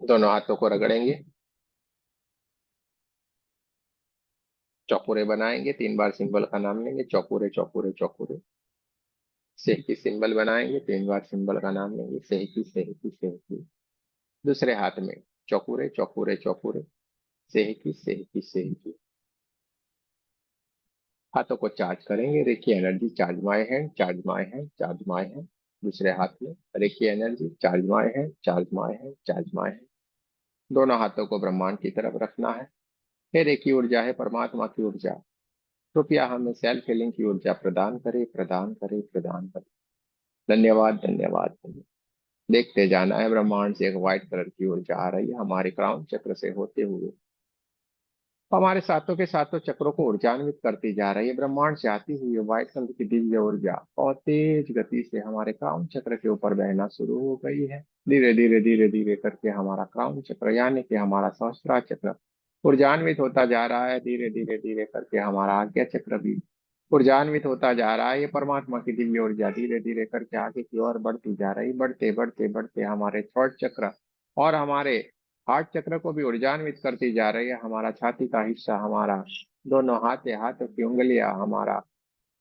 दोनों हाथों को रगड़ेंगे, चौपुरे बनाएंगे, 3 बार सिंबल का नाम लेंगे, चौपुरे चौपुरे चौपुरे। सेहकी सिंबल बनाएंगे, 3 बार सिंबल का नाम लेंगे, सेहकी सेहकी सेहकी। दूसरे हाथ में चौपुरे चौपुरे चौपुरे, सेहकी सेहकी सेहकी। हाथों को चार्ज करेंगे, Reiki energy, charge my hand, charge my hand, charge my hand. दूसरे हाथ में Reiki energy, charge my hand, charge my hand, charge my hand. दोनों हाथों को ब्रह्मांड की तरफ रखना है। हे रेखी ऊर्जा, है परमात्मा की ऊर्जा, कृपया हमें सेल्फ हीलिंग की ऊर्जा प्रदान करे, प्रदान करे, प्रदान करे। धन्यवाद, धन्यवाद, धन्यवाद। देखते जाना है, ब्रह्मांड से एक व्हाइट कलर की ऊर्जा आ रही है हमारे क्राउन चक्र से होते हुए, हमारे सातों के सातों चक्रों को ऊर्जान्वित करती जा रही है। ब्रह्मांड से आती हुई व्हाइट कलर की दिव्य ऊर्जा बहुत तेज गति से हमारे क्राउन चक्र के ऊपर बहना शुरू हो गई है। धीरे धीरे धीरे धीरे करके हमारा क्राउन चक्र यानी कि हमारा सहस्त्रार चक्र ऊर्जान्वित होता जा रहा है। धीरे धीरे धीरे करके हमारा आज्ञा चक्र भी ऊर्जान्वित होता जा रहा है। ये परमात्मा की दिव्य ऊर्जा धीरे धीरे करके आगे की ओर बढ़ती जा रही, बढ़ते बढ़ते बढ़ते हमारे थर्ड चक्र और हमारे हार्ट चक्र को भी ऊर्जान्वित करती जा रही है। हमारा छाती का हिस्सा, हमारा दोनों हाथों की उंगलियां, हमारा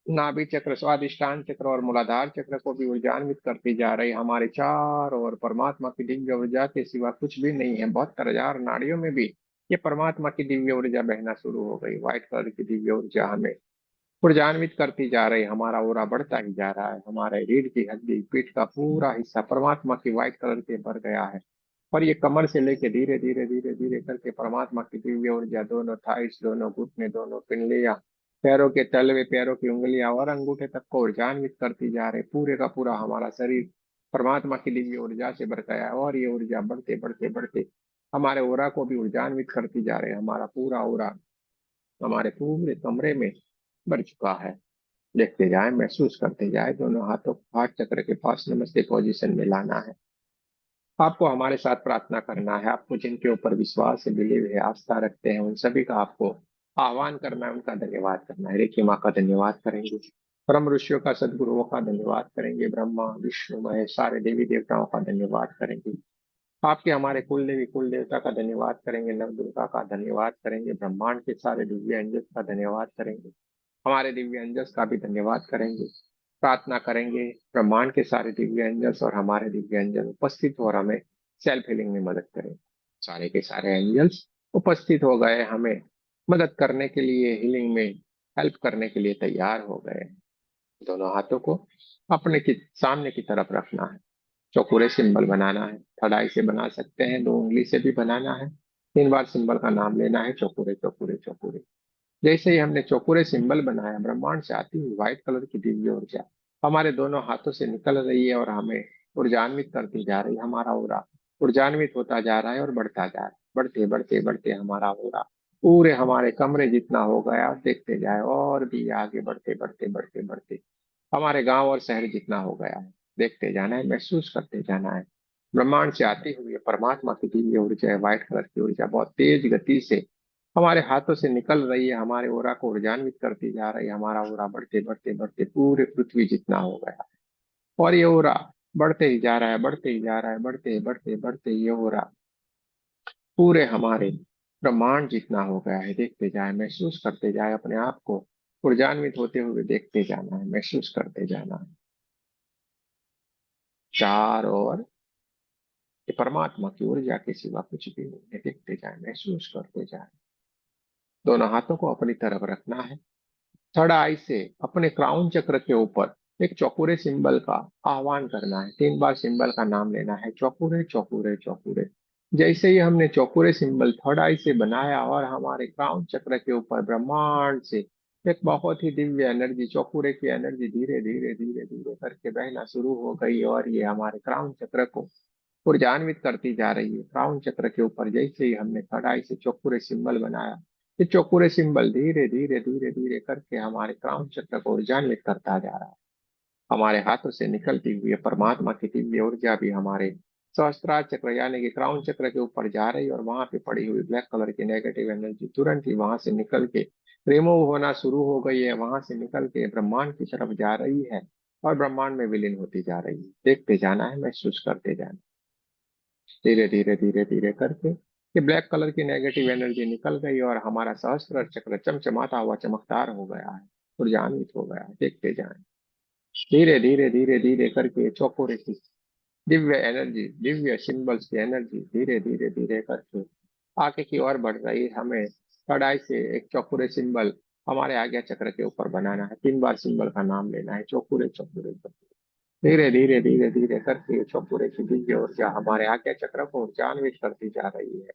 नाभि चक्र, स्वादिष्टान चक्र और मूलाधार चक्र को भी ऊर्जान्वित करती जा रही है। हमारे चारों ओर परमात्मा की दिव्य ऊर्जा के सिवा कुछ भी नहीं है। 72,000 नाड़ियों में भी ये परमात्मा की दिव्य ऊर्जा बहना शुरू हो गई। व्हाइट कलर की दिव्य ऊर्जा हमें ऊर्जान्वित करती जा रही है। हमारा ओरा बढ़ता ही जा रहा है। हमारे रीढ़ की हड्डी, पीठ का पूरा हिस्सा परमात्मा की व्हाइट कलर के भर गया है। और ये कमर से लेके धीरे धीरे धीरे धीरे करके परमात्मा की दिव्य ऊर्जा दोनों थाइस, दोनों घुटने, दोनों पिंडलियां, पैरों के तलवे, पैरों की उंगलियां और अंगूठे तक को ऊर्जान्वित करती जा रही। पूरे का पूरा हमारा शरीर परमात्मा की दिव्य ऊर्जा से भर गया है। और ये ऊर्जा बढ़ते बढ़ते बढ़ते हमारे ओरा को भी ऊर्जान्वित करती जा रही है। हमारा पूरा ओरा हमारे पूरे कमरे में भर चुका है। देखते जाए, महसूस करते जाए। दोनों हाथों को हार्ट चक्र के पास नमस्ते पोजीशन में लाना है। आपको हमारे साथ प्रार्थना करना है। आपको जिनके ऊपर विश्वास है, बिलीव है, आस्था रखते हैं, उन सभी का आपको आह्वान करना है, उनका धन्यवाद करना है। रेखी माँ का धन्यवाद करेंगे, परम ऋषियों का, सदगुरुओं का धन्यवाद करेंगे, ब्रह्मा विष्णु महेश सारे देवी देवताओं का धन्यवाद करेंगे। आपके हमारे कुल देवी कुल देवता का धन्यवाद करेंगे, नव दुर्गा का धन्यवाद करेंगे, ब्रह्मांड के सारे दिव्य एंजल्स का धन्यवाद करेंगे, हमारे दिव्य एंजल्स का भी धन्यवाद करेंगे। प्रार्थना करेंगे ब्रह्मांड के सारे दिव्य एंजल्स और हमारे दिव्य एंजल उपस्थित हो और हमें सेल्फ हीलिंग में मदद करें। सारे के सारे एंजल्स उपस्थित हो गए, हमें मदद करने के लिए, हीलिंग में हेल्प करने के लिए तैयार हो गए। दोनों हाथों को अपने की सामने की तरफ रखना है। चौकुरे सिंबल बनाना है, थर्ड से बना सकते हैं, 2 उंगली से भी बनाना है। 3 बार सिंबल का नाम लेना है, चौकुरे चौकुरे चौकुरे। जैसे ही हमने चौकुरे सिंबल बनाया, ब्रह्मांड से आती हुई व्हाइट कलर की दिव्य ऊर्जा हमारे दोनों हाथों से निकल रही है और हमें ऊर्जान्वित करती जा रही है। हमारा ओरा ऊर्जान्वित होता जा रहा है और बढ़ता जा रहा है। बढ़ते बढ़ते बढ़ते हमारा ओरा पूरे हमारे कमरे जितना हो गया, देखते जाए और भी आगे बढ़ते बढ़ते बढ़ते बढ़ते हमारे गांव और शहर जितना हो गया है। देखते जाना है, महसूस करते जाना है। ब्रह्मांड से आती हुई परमात्मा की दिव्य ऊर्जा है, व्हाइट कलर की ऊर्जा बहुत तेज गति से हमारे हाथों से निकल रही है। हमारे ओरा को ऊर्जान्वित करती जा रही है। हमारा ओरा बढ़ते बढ़ते बढ़ते पूरे पृथ्वी जितना हो गया है। और ये ओरा बढ़ते ही जा रहा है, बढ़ते ही जा रहा है, बढ़ते बढ़ते बढ़ते ये ओरा पूरे हमारे ब्रह्मांड जितना हो गया है। देखते जाए, महसूस करते जाए, अपने आप को ऊर्जान्वित होते हुए देखते जाना है, महसूस करते जाना है। चार और ये परमात्मा की ऊर्जा के सिवा कुछ भी नहीं है। देखते जाए, महसूस करते जाए। दोनों हाथों को अपनी तरफ रखना है। थर्ड आई से अपने क्राउन चक्र के ऊपर एक चौकुरे सिंबल का आह्वान करना है। 3 बार सिंबल का नाम लेना है, चौकुरे चौकुरे चौकुरे। जैसे ही हमने चौकुरे सिंबल थर्ड आई से बनाया और हमारे क्राउन चक्र के ऊपर ब्रह्मांड से एक बहुत ही दिव्य एनर्जी, चौकुरे की एनर्जी धीरे धीरे धीरे धीरे करके बहना शुरू हो गई और ये हमारे क्राउन चक्र को ऊर्जान्वित करती जा रही है। क्राउन चक्र के ऊपर जैसे ही हमने थर्ड आई से चौकुरे सिंबल बनाया, ये चौकुरे सिंबल धीरे धीरे धीरे धीरे करके हमारे क्राउन चक्र को ऊर्जान्वित करता जा रहा है। हमारे हाथों से निकलती हुई परमात्मा की दिव्य ऊर्जा भी हमारे सहस्त्रार चक्र यानी कि क्राउन चक्र के ऊपर जा रही है और वहां पे पड़ी हुई ब्लैक कलर की नेगेटिव एनर्जी तुरंत ही वहां से निकल के रिमूव होना शुरू हो गई है। वहां से निकल के ब्रह्मांड की तरफ जा रही है और ब्रह्मांड में विलीन होती जा रही है। देखते जाना है, महसूस करते जाना है। धीरे धीरे धीरे धीरे करके ये ब्लैक कलर की नेगेटिव एनर्जी निकल गई और हमारा सहस्त्र चक्र चमचमाता हुआ चमकदार हो गया है, ऊर्जान्वित हो गया है। देखते जाएं, धीरे धीरे धीरे धीरे करके चौकोरे की दिव्य एनर्जी, दिव्य सिंबल्स की एनर्जी धीरे धीरे धीरे करके आगे की ओर बढ़ रही है। हमें कड़ाई से एक चौकुरे सिंबल हमारे आज्ञा चक्र के ऊपर बनाना है। 3 बार सिंबल का नाम लेना है, चौकुरे चौकुरे चौकुरे। धीरे धीरे धीरे धीरे करके चौकुरे की दिव्य ऊर्जा हमारे आज्ञा चक्र को ऊर्जान्वित करती जा रही है।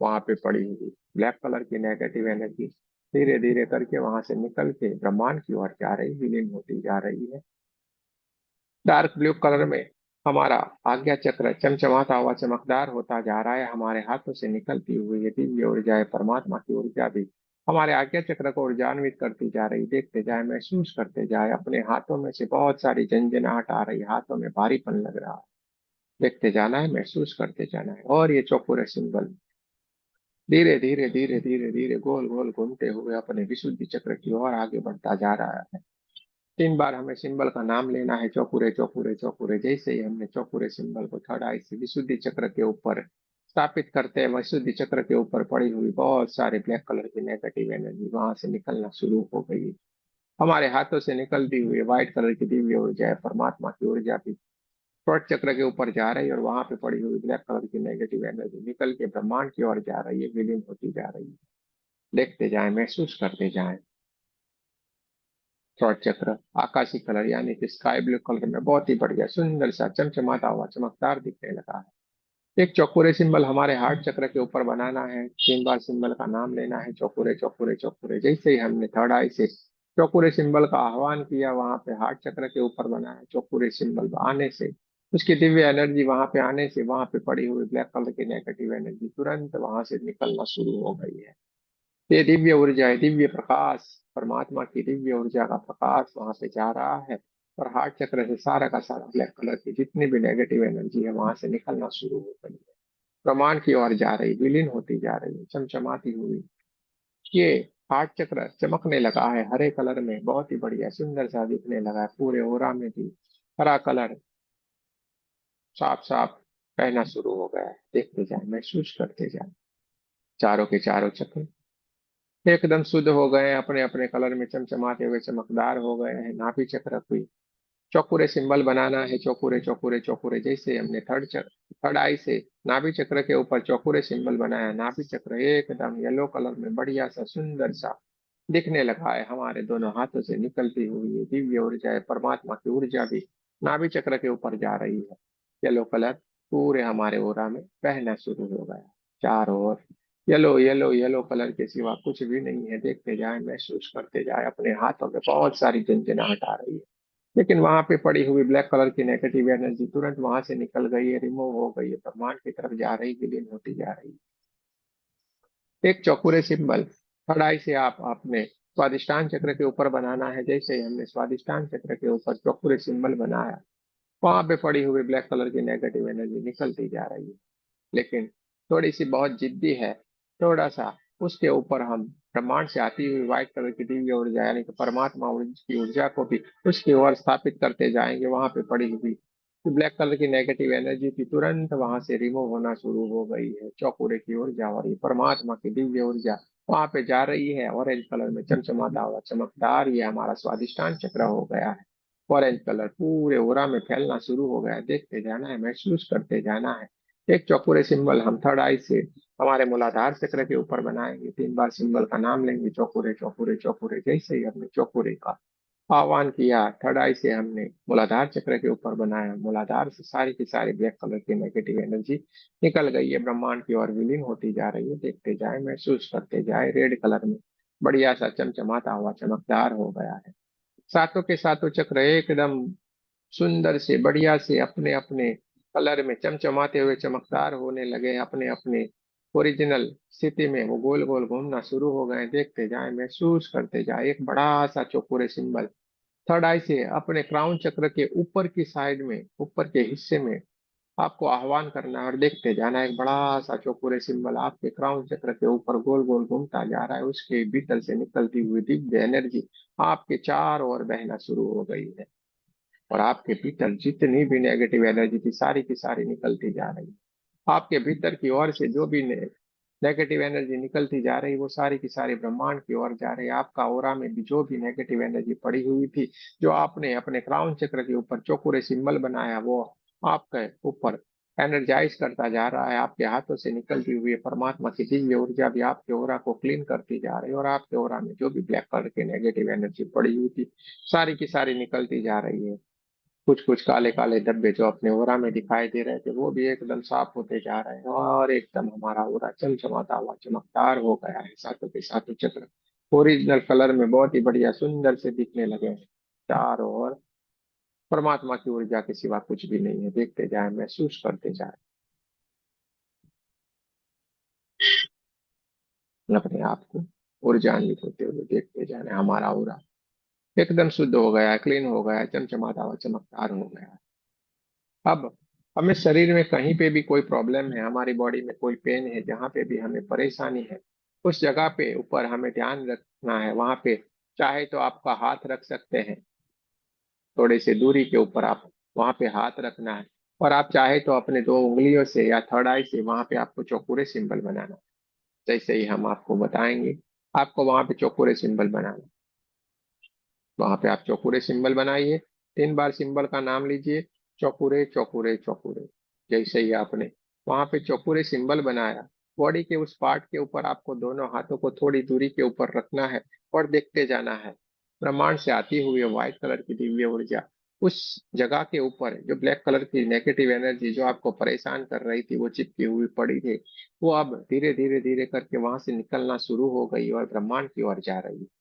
वहां पे पड़ी हुई ब्लैक कलर की नेगेटिव एनर्जी धीरे धीरे करके वहां से निकल के ब्रह्मांड की ओर जा रही, विलीन होती जा रही है। डार्क ब्लू कलर में हमारा आज्ञा चक्र चमचमाता हुआ चमकदार होता जा रहा है। हमारे हाथों से निकलती हुई ये दिव्य ऊर्जा है, परमात्मा की ऊर्जा भी हमारे आज्ञा चक्र को ऊर्जान्वित करती जा रही। देखते जाए, महसूस करते जाए, अपने हाथों में से बहुत सारी झंझनाहट आ रही, हाथों में भारीपन लग रहा है। देखते जाना है, महसूस करते जाना है। और ये चौकोर सिंबल धीरे धीरे धीरे धीरे धीरे गोल गोल घूमते हुए अपने विशुद्धि चक्र की ओर आगे बढ़ता जा रहा है। 3 बार हमें सिंबल का नाम लेना है, चौकुरे चौकुरे चौकुरे। जैसे ही हमने चौकुरे सिंबल को थर्ड आई से विशुद्धि चक्र के ऊपर स्थापित करते हैं, विशुद्धि चक्र के ऊपर पड़ी हुई बहुत सारी ब्लैक कलर की नेगेटिव एनर्जी वहां से निकलना शुरू हो गई। हमारे हाथों से निकलती हुई व्हाइट कलर की दिव्य ऊर्जा है, परमात्मा की ऊर्जा भी थर्ड चक्र के ऊपर जा रही है और वहां पे पड़ी हुई ब्लैक कलर की नेगेटिव एनर्जी निकल के ब्रह्मांड की ओर जा रही है, विलीन होती जा रही है। देखते जाएं, महसूस करते जाएं। थ्रोट चक्र आकाशी कलर यानी कि स्काई ब्लू कलर में बहुत ही बढ़िया सुंदर सा चमचमाता हुआ चमकदार दिखने लगा है। एक चौकोरे सिंबल हमारे हार्ट चक्र के ऊपर बनाना है। 3 बार सिंबल का नाम लेना है, चौकोरे चौकोरे चौकोरे। जैसे ही हमने थर्ड आई से चौकोरे सिंबल का आह्वान किया, वहां पे हार्ट चक्र के ऊपर बना है। चौकोरे सिंबल आने से, उसकी दिव्य एनर्जी वहां पे आने से वहां पे पड़ी हुई ब्लैक कलर की नेगेटिव एनर्जी तुरंत वहां से निकलना शुरू हो गई है। ये दिव्य ऊर्जा है, दिव्य प्रकाश, परमात्मा की दिव्य ऊर्जा का प्रकाश वहां से जा रहा है और हार्ट चक्र से सारा का सारा ब्लैक कलर की जितनी भी नेगेटिव एनर्जी है वहां से निकलना शुरू हो गई है। ब्रह्मांड की ओर जा रही, विलीन होती जा रही है, चमचमाती हुई। ये हार्ट चक्र चमकने लगा है हरे कलर में, बहुत ही बढ़िया सुंदर सा दिखने लगा है। पूरे ओरा में भी हरा कलर साफ साफ कहना शुरू हो गया है। देखते जाए, महसूस करते जाए, चारों के चारों चक्र एकदम शुद्ध हो गए हैं, अपने अपने कलर में चमचमाते हुए चमकदार हो गए हैं। नाभि चक्र हुई चौकुरे सिंबल बनाना है, चौकुरे चौकुरे चौकुरे। जैसे हमने थर्ड आई से नाभि चक्र के ऊपर चौकुरे सिंबल बनाया, नाभि चक्र एकदम येलो कलर में बढ़िया सा सुंदर सा दिखने लगा है। हमारे दोनों हाथों से निकलती हुई ये दिव्य ऊर्जा है, परमात्मा की ऊर्जा भी नाभि चक्र के ऊपर जा रही है। येलो कलर पूरे हमारे ओरा में बहना शुरू हो गया। चारों ओर येलो येलो येलो कलर के सिवा कुछ भी नहीं है। देखते जाए, महसूस करते जाए, अपने हाथों में बहुत सारी झंझनाहट आ रही है। लेकिन वहां पे पड़ी हुई ब्लैक कलर की नेगेटिव एनर्जी तुरंत वहां से निकल गई है, रिमूव हो गई है, ब्रह्मांड की तरफ जा रही, विलीन होती जा रही है। एक चौकुरे सिंबल कड़ाई से आप आपने स्वादिष्टान चक्र के ऊपर बनाना है। जैसे ही हमने स्वादिष्टान चक्र के ऊपर चौकुरे सिंबल बनाया, वहां पे पड़ी हुई ब्लैक कलर की नेगेटिव एनर्जी निकलती जा रही है। लेकिन थोड़ी सी बहुत जिद्दी है, थोड़ा सा उसके ऊपर हम ब्रह्मांड से आती हुई व्हाइट कलर की दिव्य ऊर्जा यानी कि परमात्मा की ऊर्जा को भी उसकी ओर स्थापित करते जाएंगे। वहां पे पड़ी हुई ब्लैक कलर की नेगेटिव एनर्जी थी तुरंत वहां से रिमूव होना शुरू हो गई है। चौकुरे की ऊर्जा और ये परमात्मा की दिव्य ऊर्जा वहां पे जा रही है। ऑरेंज कलर में चमचमाता हुआ चमकदार ये हमारा स्वादिष्टान चक्र हो गया है। ऑरेंज कलर पूरे ओरा में फैलना शुरू हो गया है। देखते जाना है, महसूस करते जाना है। एक चौकुरे सिंबल हम थर्ड आई से हमारे मूलाधार चक्र के ऊपर बनाएंगे। 3 बार सिंबल का नाम लेंगे, चौकुरे चौकुरे चौकुरे। जैसे ही हमने चौकुरे का आह्वान किया, थर्ड आई से हमने मूलाधार चक्र के ऊपर बनाया, मूलाधार से सारी की सारी ब्लैक कलर की नेगेटिव एनर्जी निकल गई है, ब्रह्मांड की ओर विलीन होती जा रही है। देखते जाए, महसूस करते जाए, रेड कलर में बढ़िया सा चमचमाता हुआ चमकदार हो गया है। सातों के सातों चक्र एकदम सुंदर से बढ़िया से अपने अपने कलर में चमचमाते हुए चमकदार होने लगे, अपने अपने ओरिजिनल स्थिति में वो गोल गोल घूमना शुरू हो गए। देखते जाए, महसूस करते जाए, एक बड़ा सा चौकोरे सिंबल थर्ड आई से अपने क्राउन चक्र के ऊपर की साइड में, ऊपर के हिस्से में आपको आह्वान करना है और देखते जाना है। एक बड़ा सा चौकोरे सिंबल आपके क्राउन चक्र के ऊपर गोल गोल घूमता जा रहा है, उसके भीतर से निकलती हुई दिव्य एनर्जी आपके चारों ओर बहना शुरू हो गई है और आपके भीतर जितनी भी नेगेटिव एनर्जी थी सारी की सारी निकलती जा रही है। आपके भीतर की ओर से जो भी नेगेटिव एनर्जी निकलती जा रही, वो सारी की सारी ब्रह्मांड की ओर जा रही है। आपका ऑरा में भी जो भी नेगेटिव एनर्जी पड़ी हुई थी, जो आपने अपने क्राउन चक्र के ऊपर चौकोरे सिंबल बनाया, वो आपके ऊपर एनर्जाइज करता जा रहा है। आपके हाथों से निकलती हुई परमात्मा की दिव्य ऊर्जा भी आपके ओरा को क्लीन करती जा रही है, और आपके ओरा में जो भी ब्लैक कलर की नेगेटिव एनर्जी पड़ी हुई थी, सारी की सारी निकलती जा रही है। कुछ कुछ काले काले धब्बे जो अपने ओरा में दिखाई दे रहे थे, वो भी एकदम साफ होते जा रहे हैं, और एकदम हमारा ओरा चमचमाता हुआ चमकदार हो गया है। सातों के सातों चक्र ओरिजिनल कलर में बहुत ही बढ़िया सुंदर से दिखने लगे हैं। चारों ओर परमात्मा की ऊर्जा के सिवा कुछ भी नहीं है। देखते जाए, महसूस करते जाए, अपने आप को ऊर्जान्वित होते हुए देखते जाए। हमारा ओरा एकदम शुद्ध हो गया है, क्लीन हो गया है, चमचमाता हुआ चमकदार हो गया है। अब हमें शरीर में कहीं पे भी कोई प्रॉब्लम है, हमारी बॉडी में कोई पेन है, जहाँ पे भी हमें परेशानी है, उस जगह पे ऊपर हमें ध्यान रखना है। वहां पे चाहे तो आपका हाथ रख सकते हैं, थोड़ी सी दूरी के ऊपर आप वहां पे हाथ रखना है। और आप चाहे तो अपने दो उंगलियों से या थर्ड आई से वहां पे आपको चौकोरे सिंबल बनाना है। जैसे ही हम आपको बताएंगे, आपको वहां पे चौकोरे सिंबल बनाना है। वहां पे आप चौकुरे सिंबल बनाइए, 3 बार सिंबल का नाम लीजिए, चौकुरे चौकुरे चौकुरे। जैसे ही आपने वहां पे चौकुरे सिंबल बनाया, बॉडी के उस पार्ट के ऊपर आपको दोनों हाथों को थोड़ी दूरी के ऊपर रखना है, और देखते जाना है। ब्रह्मांड से आती हुई व्हाइट कलर की दिव्य ऊर्जा उस जगह के ऊपर, जो ब्लैक कलर की नेगेटिव एनर्जी जो आपको परेशान कर रही थी, वो चिपकी हुई पड़ी थी, वो अब धीरे धीरे धीरे करके वहां से निकलना शुरू हो गई और ब्रह्मांड की ओर जा रही है।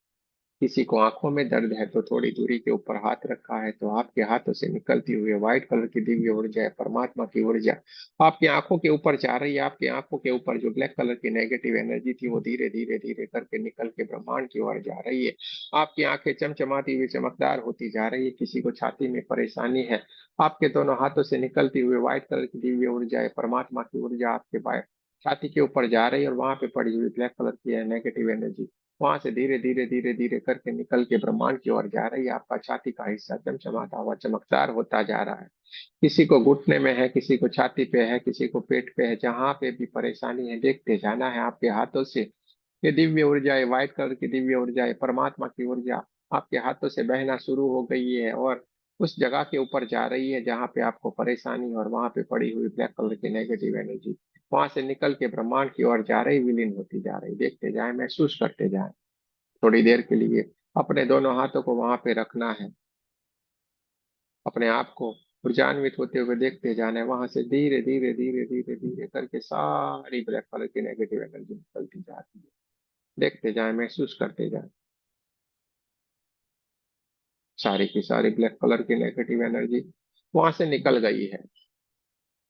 किसी को आंखों में दर्द है तो थोड़ी दूरी के ऊपर हाथ रखा है, तो आपके हाथों से निकलती हुई व्हाइट कलर की दिव्य ऊर्जा है, परमात्मा की ऊर्जा आपकी आंखों के ऊपर जा रही है। आपकी आंखों के ऊपर जो ब्लैक कलर की नेगेटिव एनर्जी थी, वो धीरे धीरे धीरे करके निकल के ब्रह्मांड की ओर जा रही है। आपकी आंखें चमचमाती हुई चमकदार होती जा रही है। किसी को छाती में परेशानी है, आपके दोनों हाथों से निकलती हुई व्हाइट कलर की दिव्य ऊर्जा है, परमात्मा की ऊर्जा आपके छाती के ऊपर जा रही है, और वहां पे पड़ी हुई ब्लैक कलर की नेगेटिव एनर्जी वहां से धीरे धीरे धीरे धीरे करके निकल के ब्रह्मांड की ओर जा रही है। आपका छाती का हिस्सा चमचमाता हुआ चमकदार होता जा रहा है। किसी को घुटने में है, किसी को छाती पे है, किसी को पेट पे है, जहां पे भी परेशानी है, देखते जाना है आपके हाथों से। ये दिव्य ऊर्जा है, व्हाइट कलर की दिव्य ऊर्जा है, परमात्मा की ऊर्जा आपके हाथों से बहना शुरू हो गई है, और उस जगह के ऊपर जा रही है जहां पे आपको परेशानी, और वहां पे पड़ी हुई ब्लैक कलर की नेगेटिव एनर्जी वहां से निकल के ब्रह्मांड की ओर जा रही, विलीन होती जा रही। देखते जाए, महसूस करते जाए। थोड़ी देर के लिए अपने दोनों हाथों को वहां पे रखना है, अपने आप को ऊर्जान्वित होते हुए देखते जाना है। वहां से धीरे धीरे धीरे धीरे धीरे करके सारी ब्लैक कलर की नेगेटिव एनर्जी निकलती जाती है। देखते जाए, महसूस करते जाए। सारी की सारी ब्लैक कलर की नेगेटिव एनर्जी वहां से निकल गई है।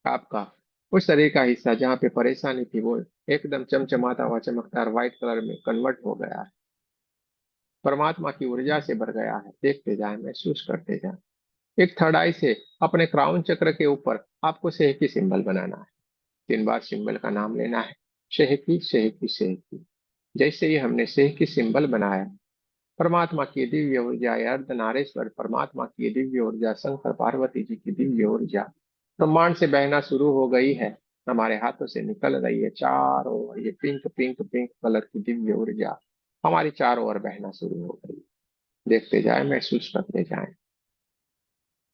आपका उस शरीर का हिस्सा जहाँ पे परेशानी थी, वो एकदम चमचमाता हुआ चमकदार व्हाइट कलर में कन्वर्ट हो गया है, परमात्मा की ऊर्जा से भर गया है। देखते जाए, महसूस करते जाए। एक थर्ड आई से अपने क्राउन चक्र के ऊपर आपको सेहकी सिंबल बनाना है। 3 बार सिंबल का नाम लेना है, सेहकी सेहकी सेहकी। जैसे ही हमने सेहकी सिंबल बनाया, परमात्मा की दिव्य ऊर्जा या अर्धनारेश्वर परमात्मा की दिव्य ऊर्जा, शंकर पार्वती जी की दिव्य ऊर्जा ब्रह्मांड से बहना शुरू हो गई है, हमारे हाथों से निकल रही है चारों ओर। ये पिंक पिंक पिंक कलर की दिव्य ऊर्जा हमारी चारों ओर बहना शुरू हो गई। देखते जाए, महसूस करते जाए।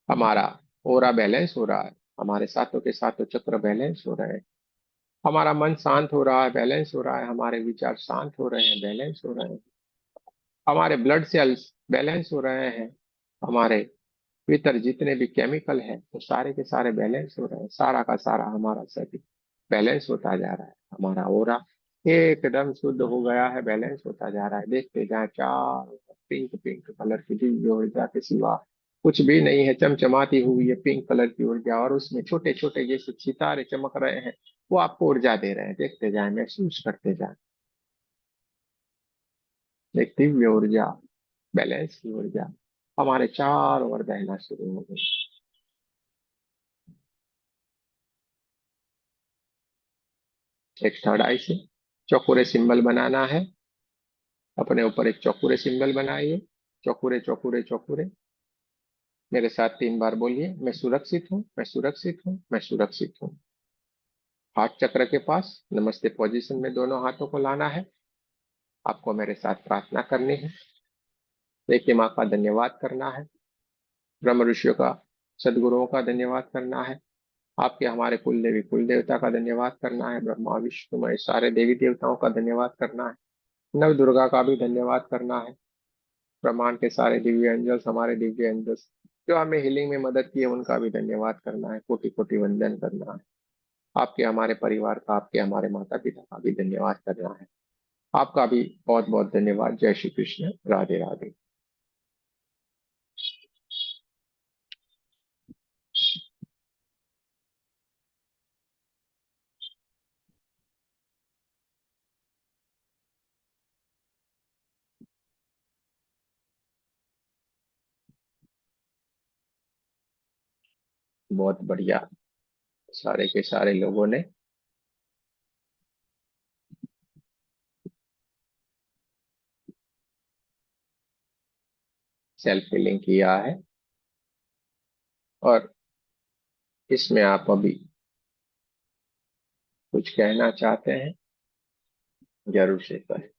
हमारा ओरा बैलेंस हो रहा है, हमारे सातों के सातों चक्र बैलेंस हो रहे हैं, हमारा मन शांत हो रहा है, बैलेंस हो रहा है, हमारे विचार शांत हो रहे हैं, बैलेंस हो रहे हैं, हमारे ब्लड सेल्स बैलेंस हो रहे हैं, हमारे भीतर जितने भी केमिकल हैं वो सारे के सारे बैलेंस हो रहे हैं। सारा का सारा हमारा शरीर बैलेंस होता जा रहा है। हमारा ओरा एकदम शुद्ध हो गया है, बैलेंस होता जा रहा है। देखते जाए, चार पिंक पिंक कलर की दिव्य ऊर्जा के सिवा कुछ भी नहीं है। चमचमाती हुई है पिंक कलर की ऊर्जा, और उसमें छोटे छोटे जैसे सितारे चमक रहे हैं, वो आपको ऊर्जा दे रहे हैं। देखते जाए, महसूस करते जाए। एक दिव्य ऊर्जा, बैलेंस की ऊर्जा हमारे चारों ओर बहना शुरू हो गई। एक थर्ड आई से चौकोरे सिंबल बनाना है, अपने ऊपर एक चौकोरे सिंबल बनाइए। चौकोरे चौकोरे चौकोरे, मेरे साथ 3 बार बोलिए। मैं सुरक्षित हूँ, मैं सुरक्षित हूँ, मैं सुरक्षित हूँ। हार्ट चक्र के पास नमस्ते पोजीशन में दोनों हाथों को लाना है। आपको मेरे साथ प्रार्थना करनी है। देखिए, माँ का धन्यवाद करना है, ब्रह्म ऋषियों का, सदगुरुओं का धन्यवाद करना है, आपके हमारे कुल देवी कुल देवता का धन्यवाद करना है, ब्रह्मा विष्णु महेश सारे देवी देवताओं का धन्यवाद करना है, नव दुर्गा का भी धन्यवाद करना है, ब्रह्मांड के सारे दिव्य एंजल्स, हमारे दिव्य एंजल्स जो हमें हीलिंग में मदद की है, उनका भी धन्यवाद करना है, कोटि कोटि वंदन करना है। आपके हमारे परिवार का, आपके हमारे माता पिता का भी धन्यवाद करना है। आपका भी बहुत बहुत धन्यवाद। जय श्री कृष्ण, राधे राधे। बहुत बढ़िया, सारे के सारे लोगों ने सेल्फ हीलिंग किया है, और इसमें आप अभी कुछ कहना चाहते हैं, जरूर से करें।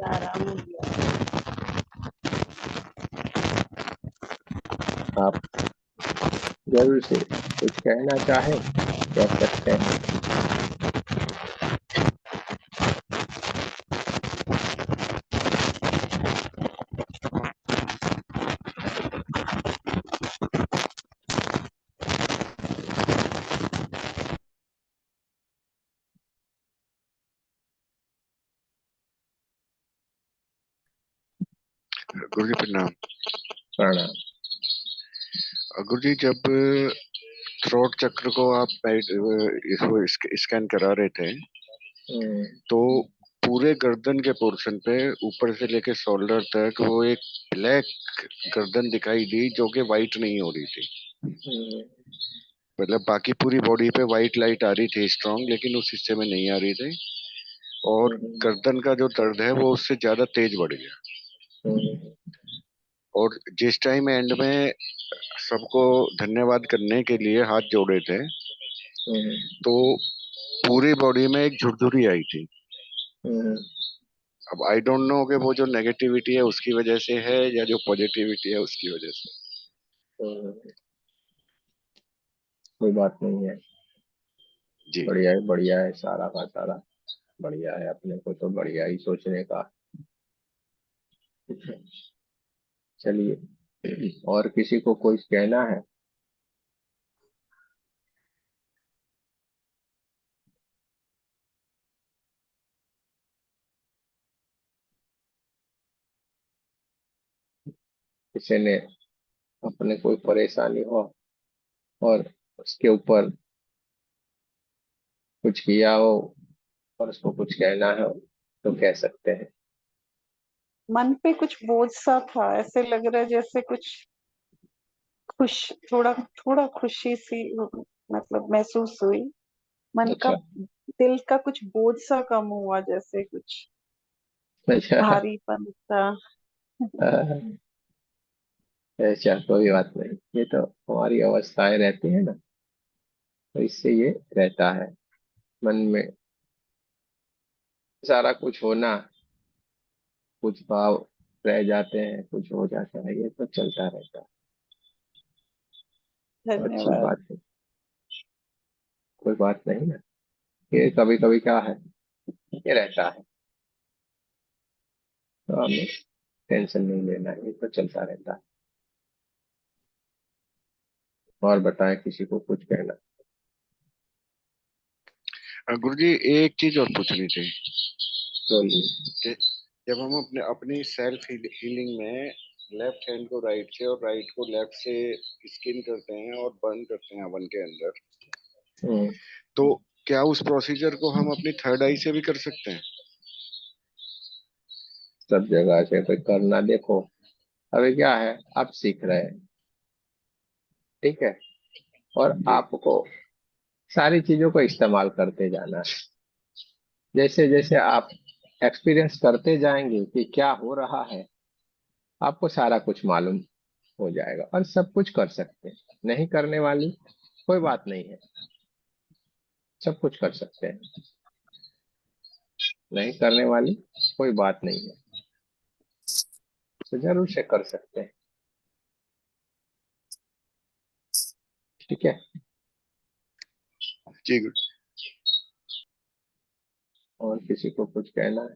आराम हो गया। आप जरूर से कुछ कहना चाहें, कह सकते हैं। गुरु जी प्रणाम। प्रणाम। गुरु जी, जब थ्रोट चक्र को आप इसको स्कैन करा रहे थे, हम्म, तो पूरे गर्दन के पोर्शन पे ऊपर से लेके शोल्डर तक वो एक ब्लैक गर्दन दिखाई दी, जो कि वाइट नहीं हो रही थी। हम्म, मतलब बाकी पूरी बॉडी पे वाइट लाइट आ रही थी स्ट्रांग, लेकिन उस हिस्से में नहीं आ रही थी। और हम्म, गर्दन का जो दर्द है वो उससे ज्यादा तेज बढ़ गया। हम्म, और जिस टाइम एंड में सबको धन्यवाद करने के लिए हाथ जोड़े थे, हम्म, तो पूरी बॉडी में एक झुरझुरी आई थी। हम्म, अब आई डोंट नो कि वो जो नेगेटिविटी है उसकी वजह से है या जो पॉजिटिविटी है उसकी वजह से। हम्म। कोई बात नहीं है, जी। बढ़िया है, सारा का सारा बढ़िया है। अपने को तो बढ़िया ही सोचने का। चलिए, और किसी को कुछ कहना है? किसी ने अपने कोई परेशानी हो और उसके ऊपर कुछ किया हो और उसको कुछ कहना हो, तो कह सकते हैं। मन पे कुछ बोझ सा था, ऐसे लग रहा है जैसे कुछ खुश, थोड़ा थोड़ा खुशी सी मतलब महसूस हुई। मन का, अच्छा। दिल का कुछ बोझ सा कम हुआ, जैसे कुछ अच्छा। भारीपन सा। अच्छा, कोई बात नहीं, ये तो हमारी अवस्थाएं रहती है ना, तो इससे ये रहता है मन में। सारा कुछ होना, कुछ भाव रह जाते हैं, कुछ हो जाता है, ये तो चलता रहता है। अच्छी धन्यवाद। बात है, कोई बात नहीं ना। ये कभी कभी क्या है, ये रहता है, तो हमें टेंशन नहीं लेना है, ये तो चलता रहता है। और बताएं, किसी को कुछ कहना? गुरु जी, एक चीज और पूछनी थी बोलिए। कि जब हम अपने अपनी सेल्फ हीलिंग में लेफ्ट हैंड को राइट से और राइट को लेफ्ट से स्किन करते हैं और बर्न करते हैं हवन के अंदर, हम्म, तो क्या उस प्रोसीजर को हम अपनी थर्ड आई से भी कर सकते हैं? सब जगह से कोई करना, देखो अभी क्या है, आप सीख रहे हैं, ठीक है, और जी। आपको सारी चीजों को इस्तेमाल करते जाना है। जैसे जैसे आप एक्सपीरियंस करते जाएंगे कि क्या हो रहा है, आपको सारा कुछ मालूम हो जाएगा और सब कुछ कर सकते हैं। नहीं करने वाली कोई बात नहीं है, सब कुछ कर सकते हैं। नहीं करने वाली कोई बात नहीं है, तो जरूर से कर सकते हैं। ठीक है। जी गुरु। और किसी को कुछ कहना है?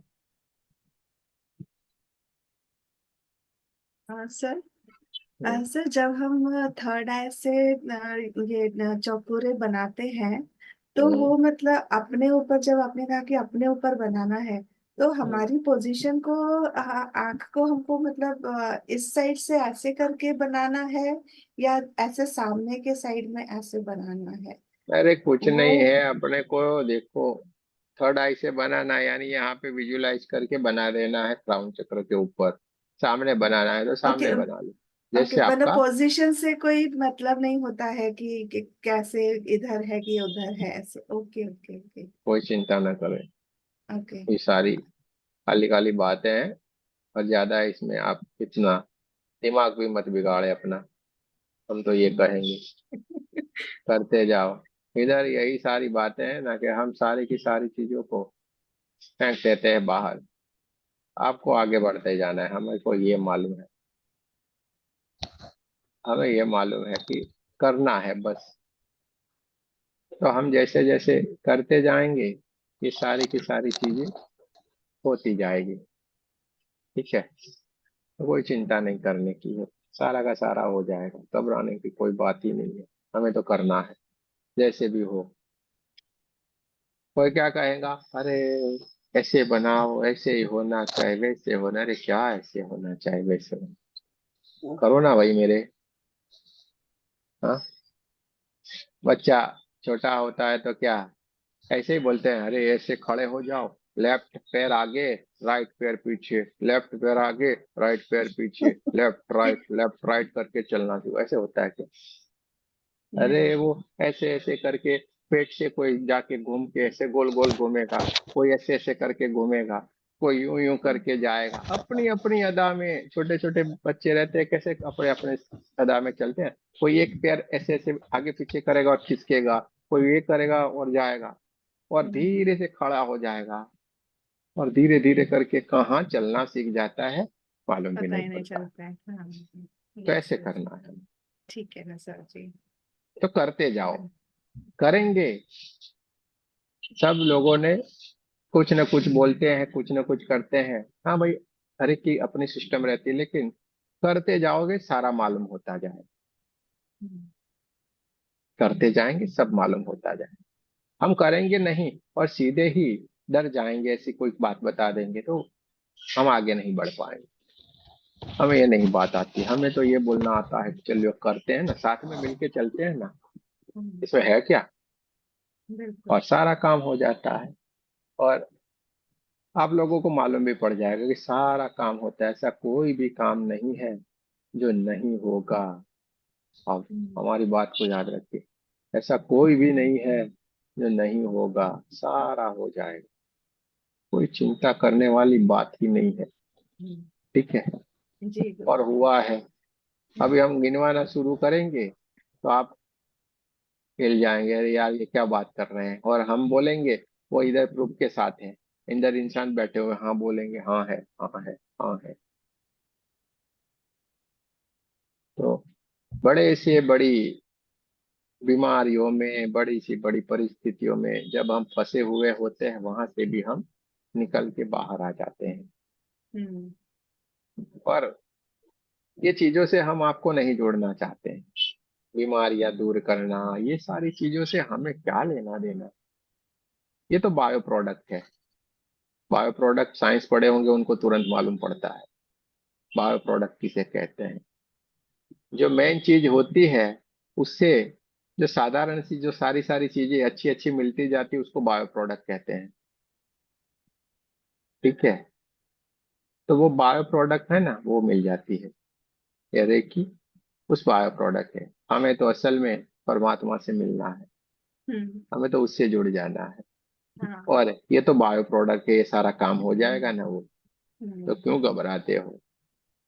सर, हम्म, सर जब हम थर्ड आई से ये चौकोरे बनाते हैं, तो हम्म, वो मतलब अपने ऊपर, जब आपने कहा कि अपने ऊपर बनाना है, तो हम्म। हमारी पोजीशन को आंख को हमको मतलब इस साइड से ऐसे करके बनाना है, या ऐसे सामने के साइड में ऐसे बनाना है? अरे कुछ नहीं वो है, अपने को देखो, थर्ड आई से बनाना है, यानी यहाँ पे विजुलाइज करके बना देना है क्राउन चक्र के ऊपर। सामने बनाना है तो ओके, सामने बना लो, ओके, जैसे मतलब आपका। पोजीशन से कोई मतलब नहीं होता है कि कैसे इधर है कि उधर है, ऐसे? ओके, ओके, ओके, कोई चिंता न करें, ओके। ये सारी खाली खाली बातें हैं। और ज्यादा इसमें आप इतना दिमाग भी मत बिगाड़े अपना, हम तो ये कहेंगे करते जाओ। इधर यही सारी बातें हैं ना, कि हम सारी की सारी चीजों को फेंक देते हैं बाहर। आपको आगे बढ़ते जाना है, हमें को ये मालूम है, हमें ये मालूम है कि करना है बस। तो हम जैसे जैसे करते जाएंगे, ये सारी की सारी चीजें होती जाएगी। ठीक है, तो कोई चिंता नहीं करने की है, सारा का सारा हो जाएगा, घबराने की कोई बात ही नहीं है। हमें तो करना है जैसे भी हो। कोई क्या कहेगा, अरे ऐसे बनाओ, ऐसे ही होना चाहिए, वैसे होना, अरे क्या ऐसे होना चाहिए वैसे होना, करो ना भाई मेरे। हाँ, बच्चा छोटा होता है तो क्या ऐसे ही बोलते हैं, अरे ऐसे खड़े हो जाओ, लेफ्ट पैर आगे, राइट पैर पीछे, लेफ्ट पैर आगे, राइट पैर पीछे, लेफ्ट राइट करके चलना चाहिए, ऐसे होता है क्या? अरे वो ऐसे ऐसे करके पेट से कोई जाके घूम के ऐसे गोल गोल घूमेगा, कोई ऐसे ऐसे करके घूमेगा, कोई यूं यूं करके जाएगा, अपनी अपनी अदा में। छोटे छोटे बच्चे रहते हैं, कैसे अपने अपने अदा में चलते हैं। कोई एक पैर ऐसे ऐसे आगे पीछे करेगा और खिसकेगा, कोई ये करेगा और जाएगा, और धीरे से खड़ा हो जाएगा, और धीरे धीरे करके कहाँ चलना सीख जाता है, मालूम भी पता नहीं ही नहीं पड़ता। चलता है। हाँ, तो यस, ऐसे यस। करना है, ठीक है ना सर जी। तो करते जाओ, करेंगे। सब लोगों ने कुछ न कुछ बोलते हैं, कुछ न कुछ करते हैं। हाँ भाई, हर एक की अपनी सिस्टम रहती है, लेकिन करते जाओगे सारा मालूम होता जाए, करते जाएंगे सब मालूम होता जाए। हम करेंगे नहीं और सीधे ही डर जाएंगे, ऐसी कोई बात बता देंगे तो हम आगे नहीं बढ़ पाएंगे। हमें ये नहीं बात आती, हमें तो ये बोलना आता है कि चलिए करते हैं ना, साथ में मिलके चलते हैं ना, इसमें है क्या, बिल्कुल। और सारा काम हो जाता है। और आप लोगों को मालूम भी पड़ जाएगा कि सारा काम होता है, ऐसा कोई भी काम नहीं है जो नहीं होगा। अब हमारी बात को याद रखिए, ऐसा कोई भी नहीं है जो नहीं होगा, सारा हो जाएगा। कोई चिंता करने वाली बात ही नहीं है। ठीक है, जी और बिल्कुल। हुआ है। अभी हम गिनवाना शुरू करेंगे तो आप हिल जाएंगे, अरे यार ये क्या बात कर रहे हैं, और हम बोलेंगे वो इधर प्रूफ के साथ है, इधर इंसान बैठे हुए, हाँ बोलेंगे, हाँ है, हाँ है, हाँ है। तो बड़े से बड़ी बीमारियों में, बड़ी सी बड़ी परिस्थितियों में जब हम फंसे हुए होते हैं, वहां से भी हम निकल के बाहर आ जाते हैं। हम्म। पर ये चीजों से हम आपको नहीं जोड़ना चाहते हैं, बीमारियां दूर करना, ये सारी चीजों से हमें क्या लेना देना। ये तो बायो प्रोडक्ट है। बायो प्रोडक्ट साइंस पढ़े होंगे, उनको तुरंत मालूम पड़ता है बायो प्रोडक्ट किसे कहते हैं। जो मेन चीज होती है, उससे जो साधारण सी जो सारी सारी चीजें अच्छी अच्छी मिलती जाती है, उसको बायो प्रोडक्ट कहते हैं। ठीक है, तो वो बायो प्रोडक्ट है ना, वो मिल जाती है, ये रेकी उस बायो प्रोडक्ट है। हमें तो असल में परमात्मा से मिलना है, हम्म। हमें तो उससे जुड़ जाना है। हाँ। और ये तो बायो प्रोडक्ट है, ये सारा काम हो जाएगा ना वो, तो हम्म। क्यों घबराते हो?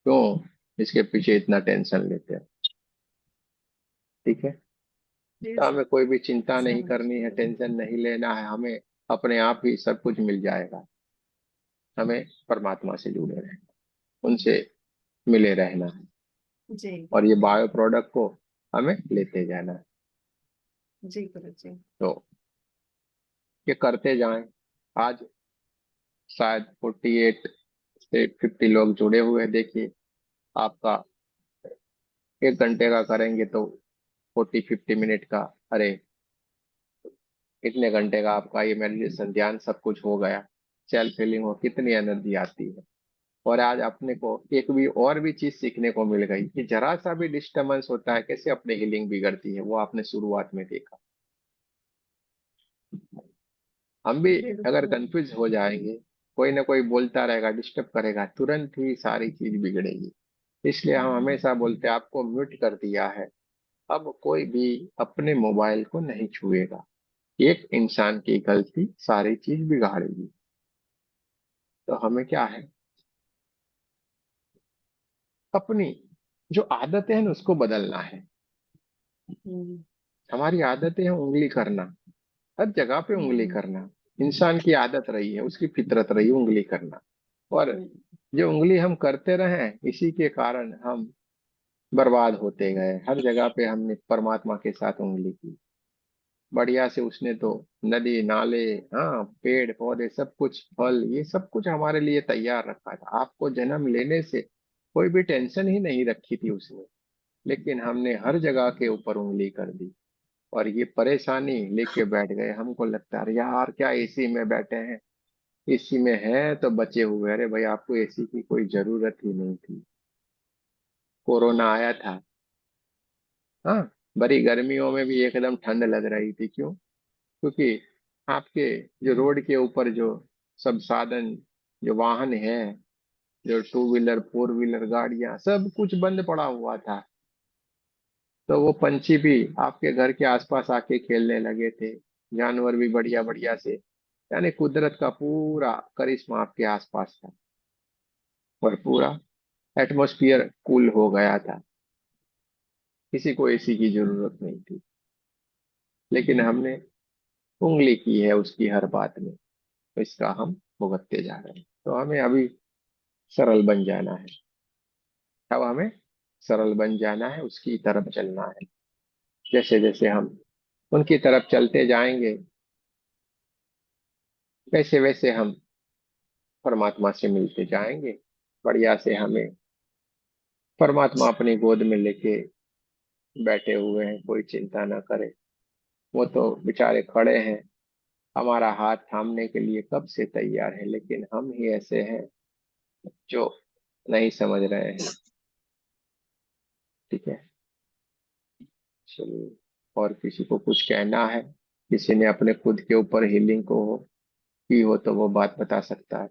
क्यों इसके पीछे इतना टेंशन लेते हैं? ठीक है, जी तो हमें कोई भी चिंता नहीं समझ करनी है, गई। टेंशन नहीं लेना है हमें। अपने आप ही सब कुछ मिल जाएगा। हमें परमात्मा से जुड़े रहना, उनसे मिले रहना है। जी और ये गुरुजी। बायो प्रोडक्ट को हमें लेते जाना है। जी गुरुजी। तो ये करते जाएं। आज शायद 48 से 50 लोग जुड़े हुए हैं। देखिए, आपका 1 घंटे का करेंगे तो 40-50 मिनट का, अरे इतने घंटे का आपका ये मेडिटेशन ध्यान सब कुछ हो गया। सेल्फ हीलिंग हो, कितनी एनर्जी आती है। और आज अपने को एक भी और भी चीज सीखने को मिल गई कि जरा सा भी डिस्टरबेंस होता है कैसे अपनी हीलिंग बिगड़ती है, वो आपने शुरुआत में देखा। हम भी अगर बिल्कुल। कंफ्यूज हो जाएंगे, कोई ना कोई बोलता रहेगा, डिस्टर्ब करेगा, तुरंत ही सारी चीज बिगड़ेगी। इसलिए हम हमेशा बोलते हैं आपको म्यूट कर दिया है, अब कोई भी अपने मोबाइल को नहीं छुएगा। एक इंसान की गलती सारी चीज बिगाड़ेगी। तो हमें क्या है, अपनी जो आदतें हैं ना उसको बदलना है। हम्म। हमारी आदतें हैं उंगली करना, हर जगह पे उंगली हम्म। करना। इंसान की आदत रही है, उसकी फितरत रही है उंगली करना। और हम्म। जो उंगली हम करते रहे, इसी के कारण हम बर्बाद होते गए। हर जगह पे हमने परमात्मा के साथ उंगली की, बढ़िया से उसने तो नदी नाले, हाँ पेड़ पौधे सब कुछ, फल, ये सब कुछ हमारे लिए तैयार रखा था। आपको जन्म लेने से कोई भी टेंशन ही नहीं रखी थी उसने। लेकिन हमने हर जगह के ऊपर उंगली कर दी और ये परेशानी लेके बैठ गए। हमको लगता है अरे यार क्या एसी में बैठे हैं, एसी में है तो बचे हुए। अरे भाई, आपको एसी की कोई जरूरत ही नहीं थी। कोरोना आया था, हाँ, बड़ी गर्मियों में भी एकदम ठंड लग रही थी। क्यों? क्योंकि आपके जो रोड के ऊपर जो सब साधन, जो वाहन है, जो टू व्हीलर फोर व्हीलर गाड़ियां, सब कुछ बंद पड़ा हुआ था। तो वो पंछी भी आपके घर के आसपास आके खेलने लगे थे, जानवर भी बढ़िया बढ़िया से। यानी कुदरत का पूरा करिश्मा आपके आसपास था और पूरा एटमॉस्फियर कूल हो गया था। किसी को एसी की जरूरत नहीं थी। लेकिन हमने उंगली की है उसकी हर बात में, तो इसका हम भुगतते जा रहे हैं। तो हमें अभी सरल बन जाना है। अब हमें सरल बन जाना है, उसकी तरफ चलना है। जैसे जैसे हम उनकी तरफ चलते जाएंगे, वैसे वैसे हम परमात्मा से मिलते जाएंगे। बढ़िया से हमें परमात्मा अपनी गोद में लेके बैठे हुए हैं, कोई चिंता ना करे। वो तो बेचारे खड़े हैं हमारा हाथ थामने के लिए कब से तैयार है। लेकिन हम ही ऐसे हैं जो नहीं समझ रहे हैं। ठीक है, चलिए। और किसी को कुछ कहना है, किसी ने अपने खुद के ऊपर हीलिंग को की हो तो वो बात बता सकता है।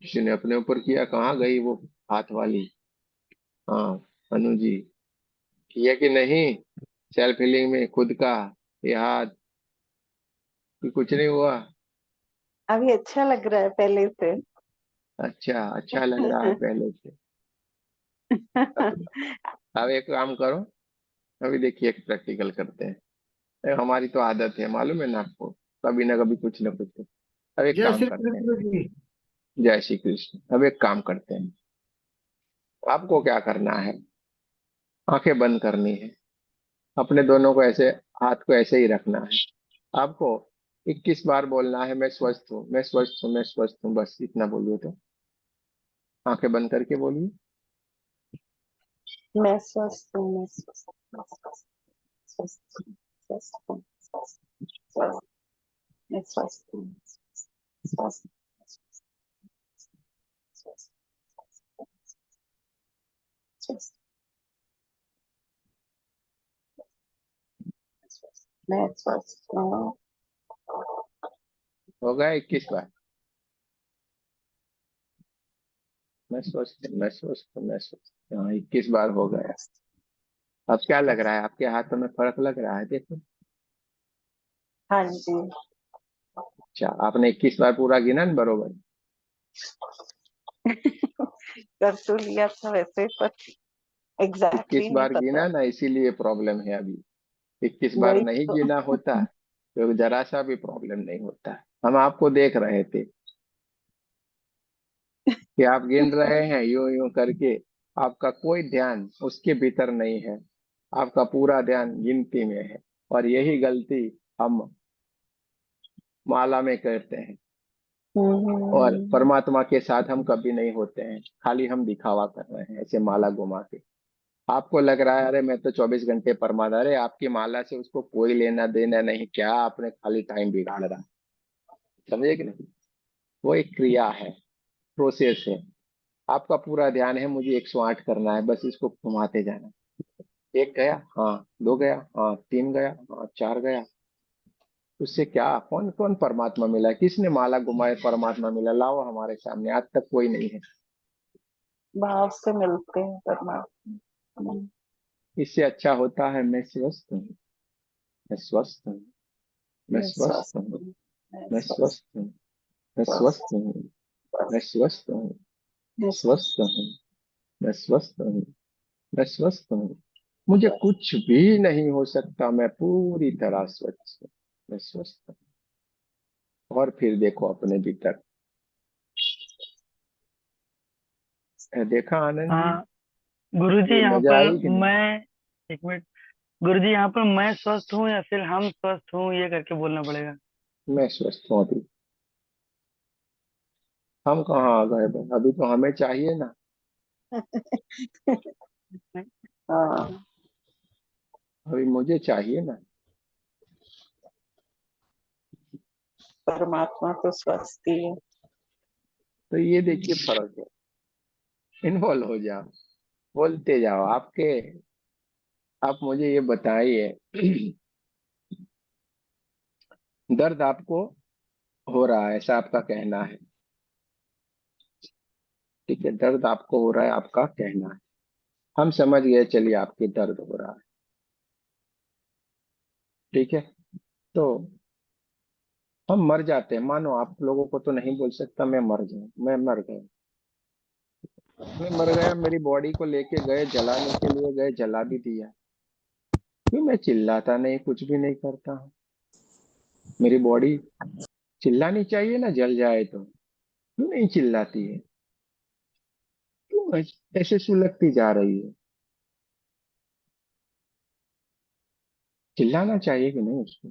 किसी ने अपने ऊपर किया, कहाँ गई वो हाथ वाली? हाँ, अनु जी, किया कि नहीं? सेल्फ हीलिंग में खुद का ये हाथ, कि कुछ नहीं हुआ? अभी अच्छा लग रहा है पहले से। अच्छा, अच्छा लग रहा है पहले से। अब अब एक काम करो, अभी देखिए एक प्रैक्टिकल करते हैं। हमारी तो आदत है, मालूम है ना आपको, कभी ना कभी कुछ ना कुछ। अब एक जय काम श्री करते हैं। कृष्ण जी। जय श्री कृष्ण। अब एक काम करते हैं, आपको क्या करना है, आंखें बंद करनी है। अपने दोनों को ऐसे, हाथ को ऐसे ही रखना है। आपको 21 बार बोलना है, मैं स्वस्थ हूँ, मैं स्वस्थ हूँ, मैं स्वस्थ हूँ। बस इतना बोलिए। तो आंखें बंद करके बोलिए। मैं स्वस्थ हूँ, मैं स्वस्थ हूँ, स्वस्थ हूँ, स्वस्थ हूँ, स्वस्थ हूँ, मैं स्वस्थ हूँ, स्वस्थ, स्वस्थ, स्वस्थ, मैं स्वस्थ हूँ। हो गया 21 बार? मैं स्वस्थ हूँ, मैं स्वस्थ हूँ, मैं स्वस्थ हूँ। हाँ, 21 बार हो गया। अब क्या लग रहा है, आपके हाथों में फर्क लग रहा है? देखो। हाँ जी। अच्छा, आपने 21 बार पूरा गिना ना बरोबर? कर तो लिया था वैसे, पर 21 एग्जैक्टली नहीं बार पता। गिना ना, इसीलिए प्रॉब्लम है अभी। 21 बार वही नहीं तो। गिना होता तो जरा सा भी प्रॉब्लम नहीं होता। हम आपको देख रहे थे कि आप गिन रहे हैं यूं यूं करके, आपका कोई ध्यान उसके भीतर नहीं है, आपका पूरा ध्यान गिनती में है। और यही गलती हम माला में करते हैं, और हम्म। परमात्मा के साथ हम कभी नहीं होते हैं, खाली हम दिखावा कर रहे हैं ऐसे माला घुमा के। आपको लग रहा है अरे मैं तो 24 घंटे परमात्मा, अरे आपकी माला से उसको कोई लेना देना नहीं, क्या आपने खाली टाइम बिगाड़ रहा है। समझे कि नहीं? वो एक क्रिया है, प्रोसेस है। आपका पूरा ध्यान है मुझे 108 करना है, बस इसको घुमाते जाना। एक गया, हाँ। दो गया, हाँ। तीन गया, हाँ। चार गया। उससे क्या, कौन कौन परमात्मा मिला? किसने माला घुमाए परमात्मा मिला? लाओ हमारे सामने, आज तक कोई नहीं है। भाव से मिलते हैं परमात्मा। इससे अच्छा होता है मैं स्वस्थ हूँ, मैं स्वस्थ हूँ, मैं मैं स्वस्थ स्वस्थ हूँ, हूँ, मैं मैं स्वस्थ स्वस्थ हूँ, मैं स्वस्थ स्वस्थ हूँ, मैं स्वस्थ स्वस्थ हूँ, मैं स्वस्थ स्वस्थ। हूँ, मैं स्वस्थ हूँ, मैं स्वस्थ हूँ। मुझे कुछ भी नहीं हो सकता, मैं पूरी तरह स्वच्छ हूँ, मैं स्वस्थ हूँ। और फिर देखो अपने भीतर, देखा आनंद जी? हाँ गुरुजी, ये यहाँ मजा पर आई कि नहीं? मैं, एक मिनट, गुरुजी यहाँ पर मैं स्वस्थ हूँ या फिर हम स्वस्थ हूँ ये करके बोलना पड़ेगा? मैं स्वस्थ हूँ अभी। हम कहाँ आ गए भाई? अभी तो हमें चाहिए ना। हाँ, अभी मुझे चाहिए ना। परमात्मा तो स्वस्थ ही है। तो ये देखिए फर्क है। इन्वॉल्व हो जाओ, बोलते जाओ आपके। आप मुझे ये बताइए, दर्द आपको हो रहा है ऐसा आपका कहना है, ठीक है? दर्द आपको हो रहा है आपका कहना है, हम समझ गए, चलिए आपके दर्द हो रहा है, ठीक है। तो हम मर जाते हैं, मानो आप लोगों को तो नहीं बोल सकता मैं मर जाऊं, मैं मर गया, मैं मर गया, मेरी बॉडी को लेके गए जलाने के लिए, गए जला भी दिया। क्यों मैं चिल्लाता नहीं, कुछ भी नहीं करता हूँ? मेरी बॉडी चिल्लानी चाहिए ना, जल जाए तो। क्यों नहीं चिल्लाती है? क्यों ऐसे सुलगती जा रही है? चिल्लाना चाहिए कि नहीं उसको?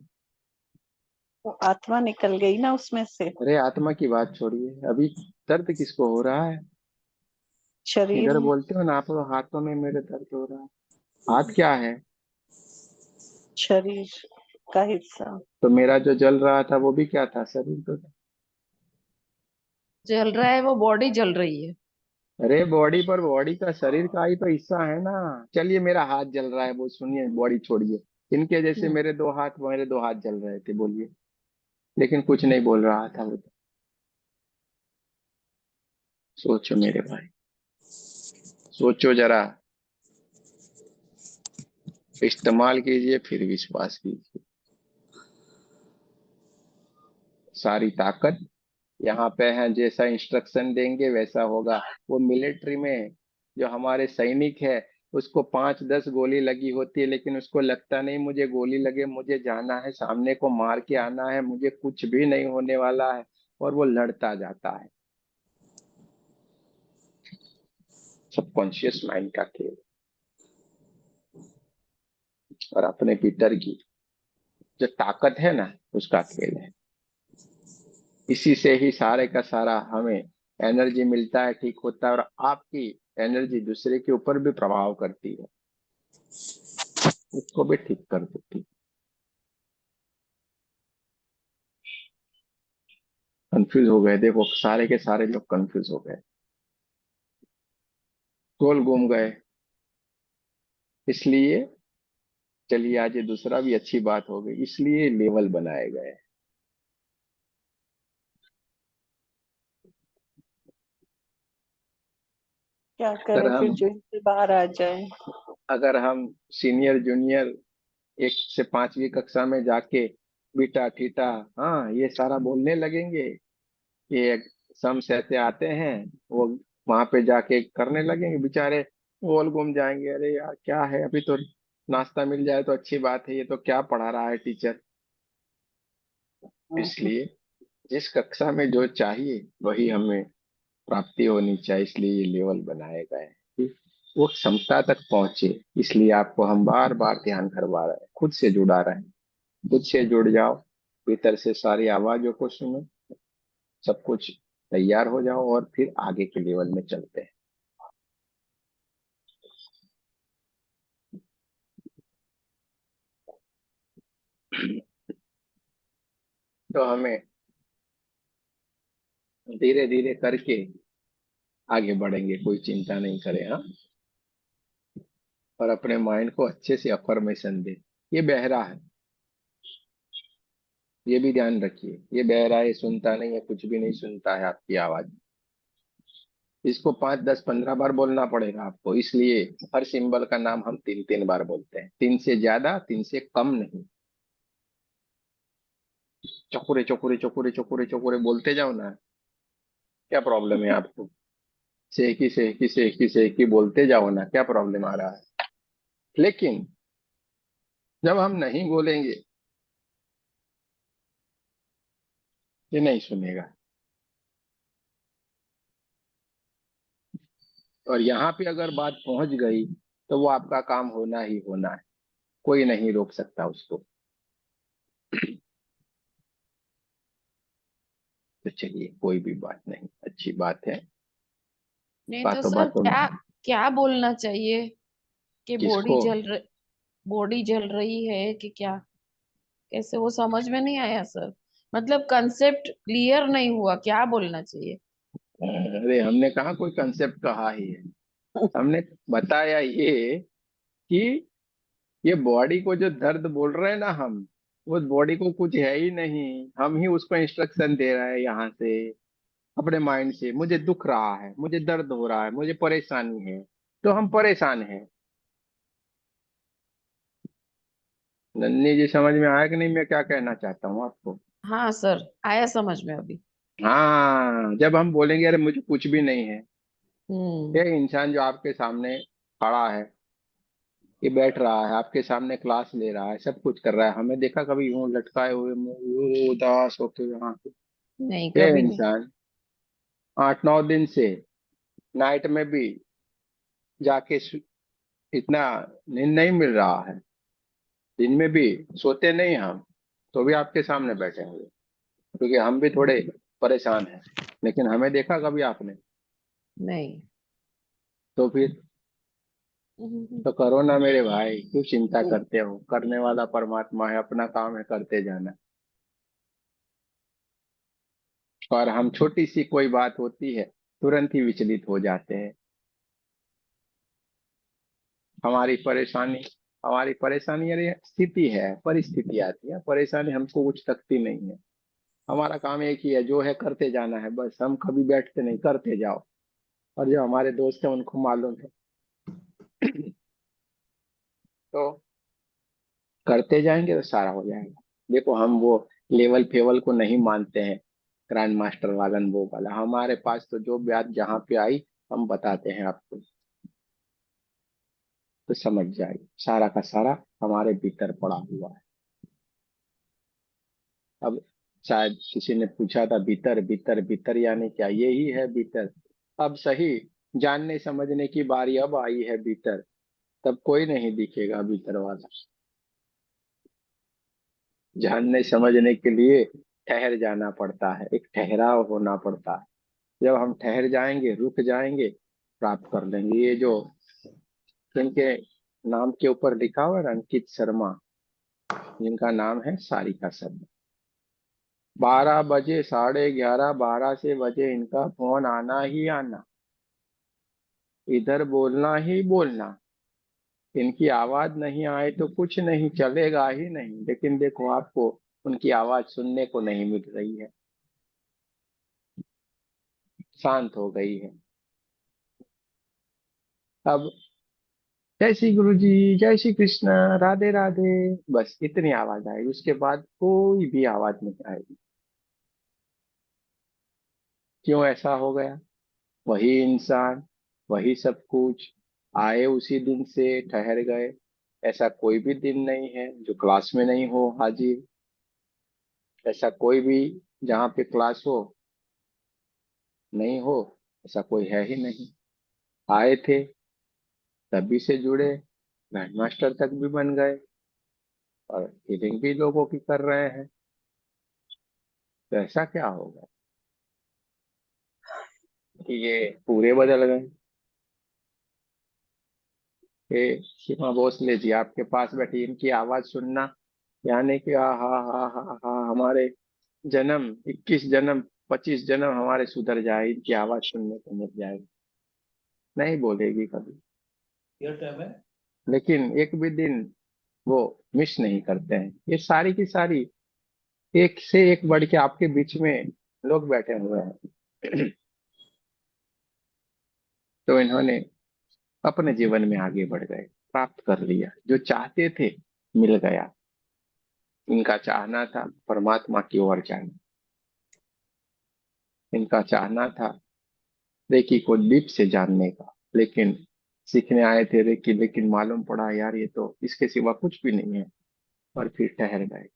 वो आत्मा निकल गई ना उसमें से। अरे आत्मा की बात छोड़िए, अभी दर्द किसको हो रहा है? शरीर इधर में। बोलते हो ना आप, हाथों में मेरे दर्द हो रहा है। हाथ क्या है? शरीर का हिस्सा। तो मेरा जो जल रहा था वो भी क्या था? शरीर तो था। जल रहा है वो बॉडी जल रही है। अरे बॉडी पर, बॉडी का शरीर का ही तो हिस्सा है ना। चलिए मेरा हाथ जल रहा है वो सुनिए, बॉडी छोड़िए। इनके जैसे हम्म। मेरे दो हाथ, मेरे दो हाथ जल रहे थे, बोलिए। लेकिन कुछ नहीं बोल रहा था वो तो। सोचो मेरे भाई, सोचो जरा, इस्तेमाल कीजिए फिर विश्वास कीजिए। सारी ताकत यहाँ पे है, जैसा इंस्ट्रक्शन देंगे वैसा होगा। वो मिलिट्री में जो हमारे सैनिक है, उसको 5-10 गोली लगी होती है, लेकिन उसको लगता नहीं मुझे गोली लगे, मुझे जाना है सामने को मार के आना है, मुझे कुछ भी नहीं होने वाला है। और वो लड़ता जाता है। सबकॉन्शियस माइंड का खेल, और अपने भीतर की जो ताकत है ना, उसका खेल है। इसी से ही सारे का सारा हमें एनर्जी मिलता है, ठीक होता है। और आपकी एनर्जी दूसरे के ऊपर भी प्रभाव करती है, उसको भी ठीक कर देती है। कंफ्यूज हो गए, देखो सारे के सारे लोग कंफ्यूज हो गए, गोल घूम गए। इसलिए चलिए आज ये दूसरा भी अच्छी बात हो गई, इसलिए लेवल बनाए गए। क्या सर करें फिर, हम, जो इनसे बाहर आ जाए। अगर हम सीनियर जूनियर 1 से 5वीं कक्षा में जाके बीटा थीटा, हाँ, ये सारा बोलने लगेंगे, ये सम ऐसे आते हैं, वो वहां पे जाके करने लगेंगे, बेचारे गोल घूम जाएंगे। अरे यार क्या है, अभी तो नाश्ता मिल जाए तो अच्छी बात है, ये तो क्या पढ़ा रहा है टीचर। इसलिए जिस कक्षा में जो चाहिए वही हमें प्राप्ति होनी चाहिए, इसलिए ये लेवल बनाए गए हैं कि वो क्षमता तक पहुंचे। इसलिए आपको हम बार बार ध्यान करवा रहे हैं, खुद से जुड़ा रहे हैं। खुद से जुड़ जाओ, भीतर से सारी आवाजों को सुनो, सब कुछ तैयार हो जाओ और फिर आगे के लेवल में चलते हैं। तो हमें धीरे धीरे करके आगे बढ़ेंगे, कोई चिंता नहीं करें। हाँ, और अपने माइंड को अच्छे से अफर्मेशन दे, ये बहरा है, ये भी ध्यान रखिए, ये बहरा है, सुनता नहीं है, कुछ भी नहीं सुनता है आपकी आवाज। इसको 5 10 15 बार बोलना पड़ेगा आपको, इसलिए हर सिंबल का नाम हम 3 3 बार बोलते हैं, 3 से ज्यादा, 3 से कम नहीं। चकुरे चकुरे चकुरे चकुरे चकुरे बोलते जाओ ना, क्या प्रॉब्लम है आपको? सेहकी सेहकी सेहकी सेहकी बोलते जाओ ना, क्या प्रॉब्लम आ रहा है? लेकिन जब हम नहीं बोलेंगे, ये नहीं सुनेगा। और यहाँ पे अगर बात पहुंच गई तो वो आपका काम होना ही होना है, कोई नहीं रोक सकता उसको। तो चलिए, कोई भी बात नहीं, अच्छी बात है। नहीं तो बातों सर बातों में क्या क्या बोलना चाहिए कि किसको? बॉडी जल रही है कि क्या? कैसे? वो समझ में नहीं आया सर। मतलब कंसेप्ट क्लियर नहीं हुआ, क्या बोलना चाहिए? अरे हमने कहा कोई कंसेप्ट कहा ही है, हमने बताया ये कि ये बॉडी को जो दर्द बोल रहे हैं ना हम, वो बॉडी को कुछ है ही नहीं, हम ही उसको इंस्ट्रक्शन दे रहे हैं यहाँ से, अपने माइंड से। मुझे दुख रहा है, मुझे दर्द हो रहा है, मुझे परेशानी है, तो हम परेशान हैं। नन्ही जी, समझ में आया कि नहीं मैं क्या कहना चाहता हूँ आपको? हाँ सर, आया समझ में अभी। हाँ, जब हम बोलेंगे अरे मुझे कुछ भी नहीं है, हम्म। ये इंसान जो आपके सामने खड़ा है, ये बैठ रहा है आपके सामने, क्लास ले रहा है, सब कुछ कर रहा है, हमें देखा कभी यूं लटकाए हुए मुंह, यूं उदास होके यहाँ पे? नहीं, ये कभी नहीं। इंसान 8 9 दिन से नाइट में भी जाके इतना नींद नहीं मिल रहा है, दिन में भी सोते नहीं हम, तो भी आपके सामने बैठे हुए, क्योंकि हम भी थोड़े परेशान हैं। लेकिन हमें देखा कभी आपने? नहीं। तो फिर तो करो ना मेरे भाई, क्यों चिंता करते हो? करने वाला परमात्मा है, अपना काम है करते जाना। और हम छोटी सी कोई बात होती है तुरंत ही विचलित हो जाते हैं। हमारी परेशानी हमारी परेशानी अरे स्थिति है, परिस्थिति आती है, परेशानी हमको कुछ तकती नहीं है। हमारा काम एक ही है, जो है करते जाना है, बस हम कभी बैठते नहीं, करते जाओ। और जो हमारे दोस्त हैं उनको मालूम है। तो करते जाएंगे तो सारा हो जाएगा। देखो, हम वो लेवल फेवल को नहीं मानते हैं, ग्रैंड मास्टर वाला वो वाला। हमारे पास तो जो बात जहाँ पे आई हम बताते हैं आपको, तो समझ जाएगी, सारा का सारा हमारे भीतर पड़ा हुआ है। अब शायद किसी ने पूछा था, भीतर भीतर भीतर यानी क्या? यही है भीतर। अब सही जानने समझने की बारी अब आई है भीतर, तब कोई नहीं दिखेगा भीतर वाला। जानने समझने के लिए ठहर जाना पड़ता है, एक ठहराव होना पड़ता है। जब हम ठहर जाएंगे, रुक जाएंगे, प्राप्त कर लेंगे। ये जो जिनके नाम के ऊपर लिखा हुआ है ना, अंकित शर्मा, जिनका नाम है सारिका शर्मा, 12 बजे, 11:30, 12 से बजे इनका फोन आना ही आना, इधर बोलना ही बोलना। इनकी आवाज नहीं आए तो कुछ नहीं चलेगा ही नहीं। लेकिन देखो, आपको उनकी आवाज सुनने को नहीं मिल रही है, शांत हो गई है। अब जय श्री गुरु जी, जय श्री कृष्ण, राधे राधे, बस इतनी आवाज आएगी, उसके बाद कोई भी आवाज नहीं आएगी। क्यों ऐसा हो गया? वही इंसान, वही सब कुछ, आए उसी दिन से ठहर गए। ऐसा कोई भी दिन नहीं है जो क्लास में नहीं हो हाजिर। ऐसा कोई भी जहाँ पे क्लास हो नहीं हो, ऐसा कोई है ही नहीं। आए थे तभी से जुड़े, ग्रैंड मास्टर तक भी बन गए और हीलिंग भी लोगों की कर रहे हैं। तो ऐसा क्या होगा कि ये पूरे बदल गए? ये सीमा भोसले जी आपके पास बैठी, इनकी आवाज सुनना यानी कि हा हा हा हा हा, हमारे जन्म 21 जन्म 25 जन्म हमारे सुधर जाए, इनकी आवाज सुनने को मिल जाएगी। नहीं बोलेगी कभी, लेकिन एक भी दिन वो मिस नहीं करते हैं। ये सारी की सारी एक से एक बढ़ के आपके बीच में लोग बैठे हुए हैं। तो इन्होंने अपने जीवन में आगे बढ़ गए, प्राप्त कर लिया, जो चाहते थे मिल गया। इनका चाहना था परमात्मा की ओर जाना, इनका चाहना था रेकी को डीप से जानने का, लेकिन सीखने आए थे रेकी, लेकिन मालूम पड़ा यार ये तो इसके सिवा कुछ भी नहीं है, और फिर ठहर गए।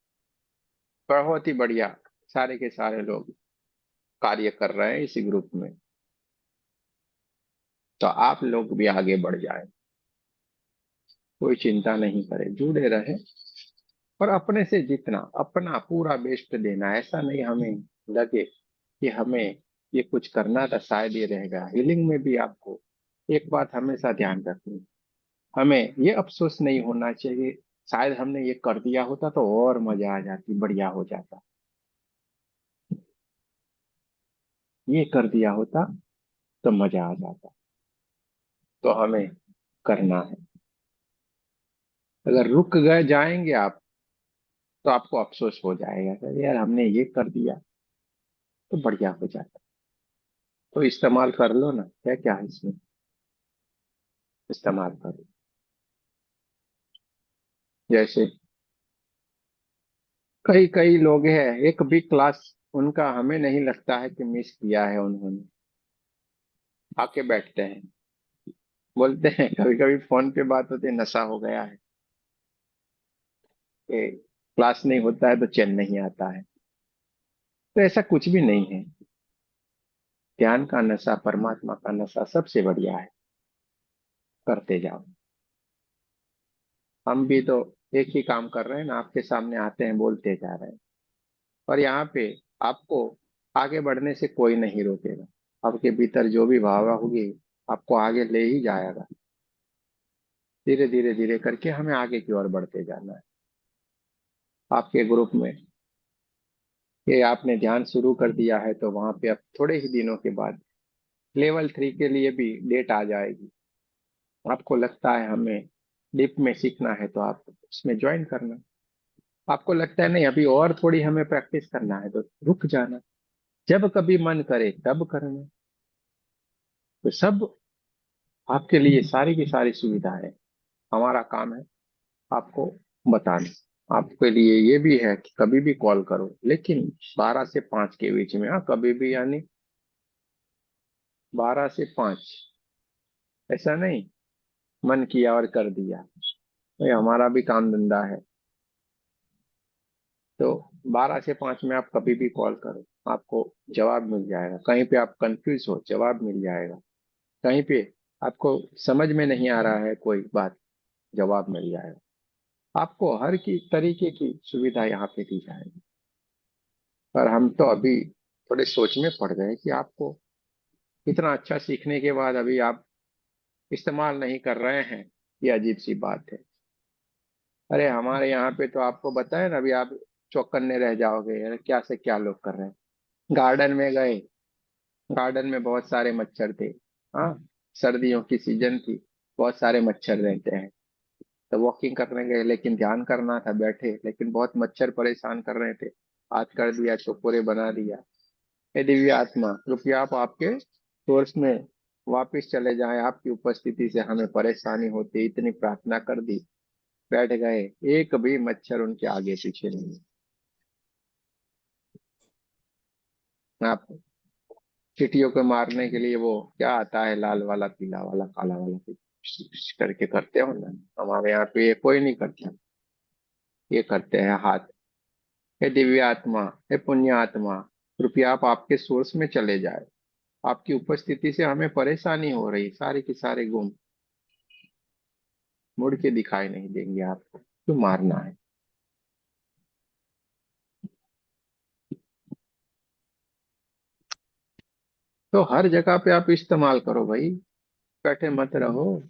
बहुत ही बढ़िया, सारे के सारे लोग कार्य कर रहे हैं इसी ग्रुप में। तो आप लोग भी आगे बढ़ जाए, कोई चिंता नहीं करे, जुड़े रहे और अपने से जितना अपना पूरा बेस्ट देना। ऐसा नहीं हमें लगे कि हमें ये कुछ करना था शायद ये रह गया। हीलिंग में भी आपको एक बात हमेशा ध्यान रखनी, हमें ये अफसोस नहीं होना चाहिए शायद हमने ये कर दिया होता तो और मजा आ जाती, बढ़िया हो जाता, ये कर दिया होता तो मजा आ जाता। तो हमें करना है। अगर रुक गए जाएंगे आप तो आपको अफसोस हो जाएगा, अरे यार हमने ये कर दिया तो बढ़िया हो जाता। तो इस्तेमाल कर लो ना, क्या क्या है इसमें, इस्तेमाल करो। जैसे कई कई लोग हैं, एक भी क्लास उनका हमें नहीं लगता है कि मिस किया है उन्होंने। आके बैठते हैं, बोलते हैं कभी कभी फोन पे बात होती है, नशा हो गया है कि क्लास नहीं होता है तो चैन नहीं आता है। तो ऐसा कुछ भी नहीं है। ध्यान का नशा, परमात्मा का नशा सबसे बढ़िया है, करते जाओ। हम भी तो एक ही काम कर रहे हैं ना, आपके सामने आते हैं बोलते जा रहे हैं। और यहाँ पे आपको आगे बढ़ने से कोई नहीं रोकेगा। आपके भीतर जो भी भावना होगी आपको आगे ले ही जाएगा। धीरे धीरे धीरे करके हमें आगे की ओर बढ़ते जाना है। आपके ग्रुप में ये आपने ध्यान शुरू कर दिया है तो वहां पे अब थोड़े ही दिनों के बाद लेवल 3 के लिए भी डेट आ जाएगी। आपको लगता है हमें डीप में सीखना है तो आप उसमें ज्वाइन करना। आपको लगता है नहीं अभी और थोड़ी हमें प्रैक्टिस करना है तो रुक जाना। जब कभी मन करे तब करना। तो सब आपके लिए सारी की सारी सुविधाएं, हमारा काम है आपको बताना। आपके लिए ये भी है कि कभी भी कॉल करो, लेकिन 12 से 5 के बीच में। हाँ, कभी भी यानी 12 से 5, ऐसा नहीं मन किया और कर दिया। भाई हमारा भी काम धंधा है। तो 12 से 5 में आप कभी भी कॉल करो, आपको जवाब मिल जाएगा। कहीं पे आप कंफ्यूज हो, जवाब मिल जाएगा। कहीं पे आपको समझ में नहीं आ रहा है कोई बात, जवाब मिल जाएगा। आपको हर की तरीके की सुविधा यहाँ पे दी जाएगी। पर हम तो अभी थोड़े सोच में पड़ गए कि आपको इतना अच्छा सीखने के बाद अभी आप इस्तेमाल नहीं कर रहे हैं, ये अजीब सी बात है। अरे हमारे यहाँ पे तो आपको बताए ना, अभी आप चौकन्ने रह जाओगे, अरे क्या से क्या लोग कर रहे हैं। गार्डन में गए, गार्डन में बहुत सारे मच्छर थे। हाँ, सर्दियों की सीजन थी, बहुत सारे मच्छर रहते हैं। तो वॉकिंग करने गए, लेकिन ध्यान करना था, बैठे, लेकिन बहुत मच्छर परेशान कर रहे थे। हाथ कर दिया, चौकोरे बना दिया। हे दिव्य आत्मा, कृपया आप आपके सोर्स में वापिस चले जाएं, आपकी उपस्थिति से हमें परेशानी होती, इतनी प्रार्थना कर दी, बैठ गए, एक भी मच्छर उनके आगे पीछे नहीं। आप चींटियों को मारने के लिए वो क्या आता है, लाल वाला, पीला वाला, काला वाला, करके करते हो ना, हमारे यहाँ पे ये कोई नहीं करता। ये करते हैं हाथ। हे दिव्य आत्मा, हे पुण्य आत्मा, कृपया आप आपके सोर्स में चले जाए, आपकी उपस्थिति से हमें परेशानी हो रही, सारे के सारे गुम मुड़ के दिखाई नहीं देंगे आपको, क्यों मारना है। तो हर जगह पे आप इस्तेमाल करो भाई, बैठे मत रहो।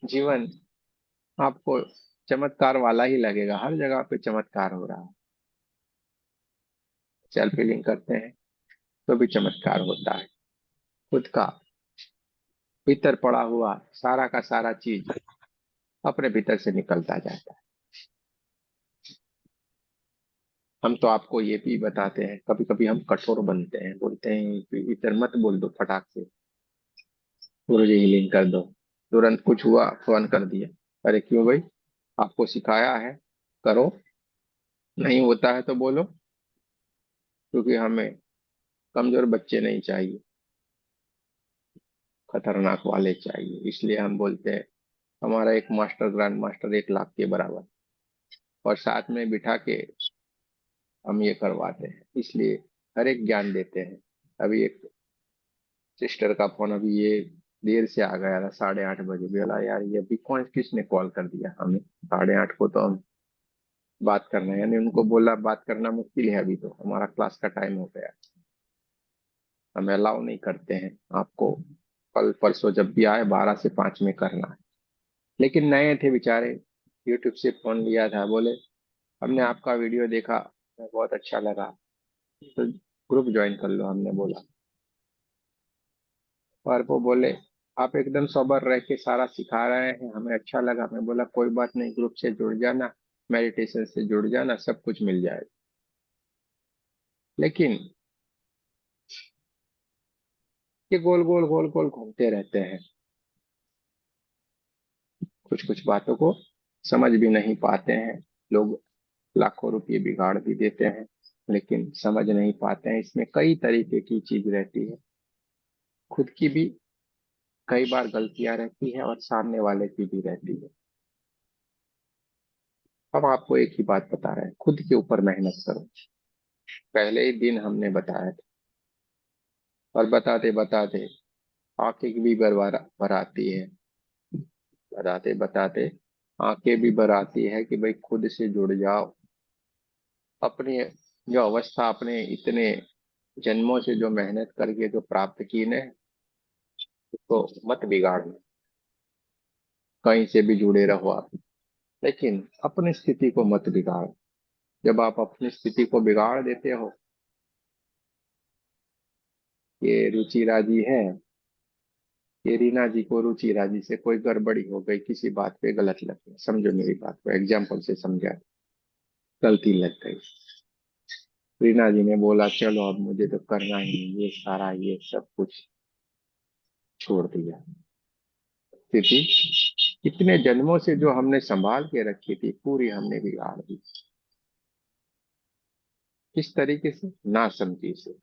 जीवन आपको चमत्कार वाला ही लगेगा, हर जगह पे चमत्कार हो रहा है। सेल्फ हीलिंग करते हैं तो भी चमत्कार होता है। खुद का भीतर पड़ा हुआ सारा का सारा चीज अपने भीतर से निकलता जाता है। हम तो आपको ये भी बताते हैं, कभी कभी हम कठोर बनते हैं, बोलते हैं कि इधर मत बोल दो फटाक से, गुरुजी हीलिंग कर दो, तुरंत कुछ हुआ फोन कर दिया। अरे क्यों भाई, आपको सिखाया है, करो, नहीं होता है तो बोलो, क्योंकि हमें कमजोर बच्चे नहीं चाहिए, खतरनाक वाले चाहिए। इसलिए हम बोलते हैं हमारा एक मास्टर, ग्रैंड मास्टर 1 लाख के बराबर, और साथ में बिठा के हम ये करवाते हैं, इसलिए हर एक ज्ञान देते हैं। अभी एक सिस्टर का फोन अभी ये देर से आ गया था, 8:30 बजे, बोला यार ये अभी कौन, किसने कॉल कर दिया हमें 8:30 को, तो हम बात करना है, यानी उनको बोला बात करना मुश्किल है, अभी तो हमारा क्लास का टाइम हो गया, हम अलाउ नहीं करते हैं आपको, कल परसों जब भी आए 12 से 5 में करना है। लेकिन नए थे बेचारे, यूट्यूब से फोन लिया था, बोले हमने आपका वीडियो देखा, हमें बहुत अच्छा लगा, तो ग्रुप ज्वाइन कर लो, हमने बोला। और वो बोले आप एकदम सोबर रह के सारा सिखा रहे हैं, हमें अच्छा लगा। मैं बोला कोई बात नहीं, ग्रुप से जुड़ जाना, मेडिटेशन से जुड़ जाना, सब कुछ मिल जाएगा। लेकिन ये गोल गोल गोल गोल घूमते रहते हैं, कुछ कुछ बातों को समझ भी नहीं पाते हैं लोग, लाखों रुपए बिगाड़ भी देते हैं, लेकिन समझ नहीं पाते हैं इसमें कई तरीके की चीज रहती है, खुद की भी कई बार गलतियां रहती है और सामने वाले की भी रहती है। अब आपको एक ही बात बता रहे हैं, खुद के ऊपर मेहनत करो। पहले ही दिन हमने बताया था, और बताते बताते आंखें भी भर आती है, बताते बताते आंखें भी भर आती है कि भाई खुद से जुड़ जाओ। अपनी जो अवस्था अपने इतने जन्मों से जो मेहनत करके जो प्राप्त की ने, उसको मत बिगाड़ना, कहीं से भी जुड़े रहो आप, लेकिन अपनी स्थिति को मत बिगाड़ो। जब आप अपनी स्थिति को बिगाड़ देते हो, ये रुचिरा जी है, ये रीना जी को रुचिरा जी से कोई गड़बड़ी हो गई, किसी बात पे गलत लग गया, समझो मेरी बात को एग्जाम्पल से समझा, गलती लग गई, रीना जी ने बोला चलो अब मुझे तो करना ही है, ये सारा ये सब कुछ छोड़ दिया। स्थिति इतने जन्मों से जो हमने संभाल के रखी थी, पूरी हमने बिगाड़ दी। किस तरीके से, ना समझी से।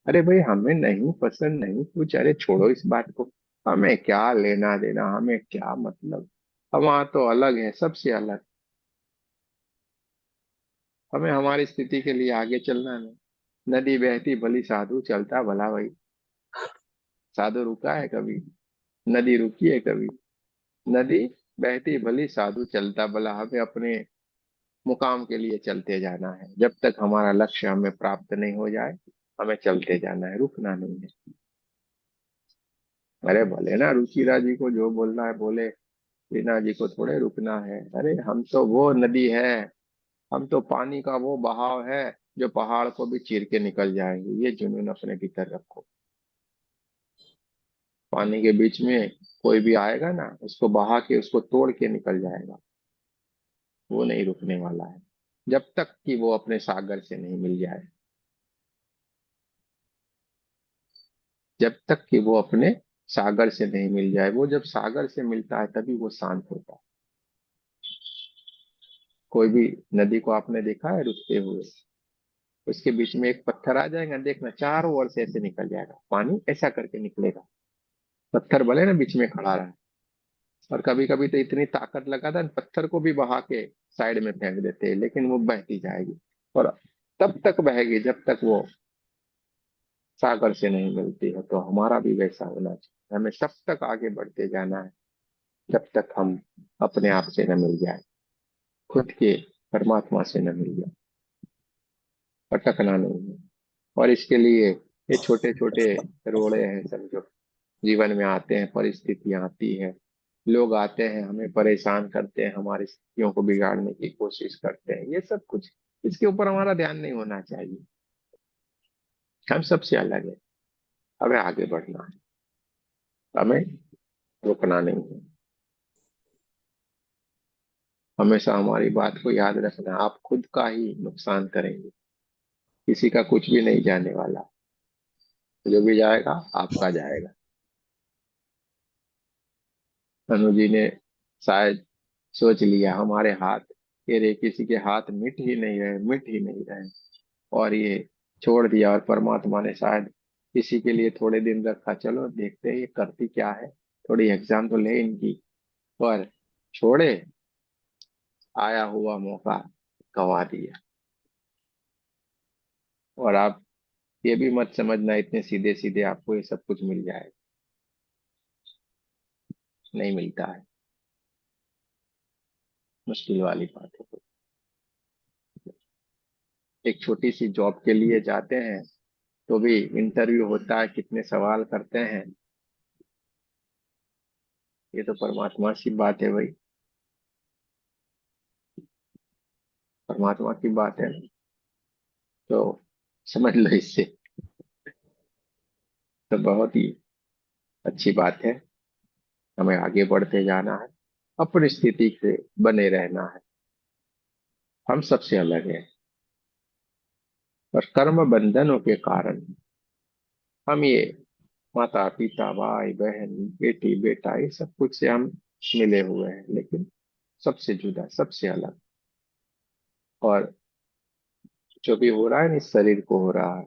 अरे भाई हमें नहीं पसंद, नहीं कुछ, अरे छोड़ो इस बात को, हमें क्या लेना देना, हमें क्या मतलब, हम वहां तो अलग है, सबसे अलग। हमें हमारी स्थिति के लिए आगे चलना है। नदी बहती भली साधु चलता भला भाई, साधु रुका है कभी, नदी रुकी है कभी। नदी बहती भली साधु चलता भला, हमें अपने मुकाम के लिए चलते जाना है, जब तक हमारा लक्ष्य हमें प्राप्त नहीं हो जाए, हमें चलते जाना है, रुकना नहीं है। अरे भले ना रुचिरा जी को जो बोलना है बोले, रीना जी को थोड़े रुकना है। अरे हम तो वो नदी है, हम तो पानी का वो बहाव है जो पहाड़ को भी चीर के निकल जाएंगे, ये जुनून अपने भीतर रखो। पानी के बीच में कोई भी आएगा ना, उसको बहा के उसको तोड़ के निकल जाएगा, वो नहीं रुकने वाला है, जब तक कि वो अपने सागर से नहीं मिल जाए। जब तक कि वो अपने सागर से नहीं मिल जाए। वो जब सागर से मिलता है तभी वो शांत होता है। कोई भी नदी को आपने देखा है रुकते हुए? उसके बीच में एक पत्थर आ जाएगा, देखना चारों ओर से ऐसे निकल जाएगा, पानी ऐसा करके निकलेगा। पत्थर भले ना बीच में खड़ा रहा। और कभी कभी तो इतनी ताकत लगाता है पत्थर को भी बहा के साइड में फेंक देते हैं, लेकिन वो बहती जाएगी। और तब तक बहेगी जब तक वो सागर से नहीं मिलती है। तो हमारा भी वैसा होना चाहिए, हमें तब तक आगे बढ़ते जाना है जब तक हम अपने आप से न मिल जाए, खुद के परमात्मा से न मिल जाए। अटकना नहीं है। और इसके लिए ये छोटे छोटे रोड़े हैं समझो, जीवन में आते हैं, परिस्थितियां आती है, लोग आते हैं हमें परेशान करते हैं, हमारी स्थितियों को बिगाड़ने की कोशिश करते हैं, ये सब कुछ इसके ऊपर हमारा ध्यान नहीं होना चाहिए। हम सबसे अलग है, हमें आगे बढ़ना है, हमें रुकना नहीं है। हमेशा हमारी बात को याद रखना, आप खुद का ही नुकसान करेंगे, किसी का कुछ भी नहीं जाने वाला। जो भी जाएगा आपका जाएगा। अनु जी ने शायद सोच लिया हमारे हाथ, ये रे किसी के हाथ मिट ही नहीं रहे, मिट ही नहीं रहे, और ये छोड़ दिया। और परमात्मा ने शायद इसी के लिए थोड़े दिन रखा, चलो देखते हैं ये करती क्या है, थोड़ी एग्जाम तो ले इनकी। पर छोड़े, आया हुआ मौका गवा दिया। और आप ये भी मत समझना इतने सीधे सीधे आपको ये सब कुछ मिल जाए, नहीं मिलता है, मुश्किल वाली बात है। एक छोटी सी जॉब के लिए जाते हैं तो भी इंटरव्यू होता है, कितने सवाल करते हैं। ये तो परमात्मा की बात है भाई, परमात्मा की बात है, तो समझ लो इससे। तो बहुत ही अच्छी बात है, हमें आगे बढ़ते जाना है, अपनी स्थिति से बने रहना है। हम सबसे अलग हैं, और कर्म बंधनों के कारण हम ये माता पिता भाई बहन बेटी बेटा ये सब कुछ से हम मिले हुए हैं, लेकिन सबसे जुदा, सबसे अलग। और जो भी हो रहा है ना इस शरीर को हो रहा है,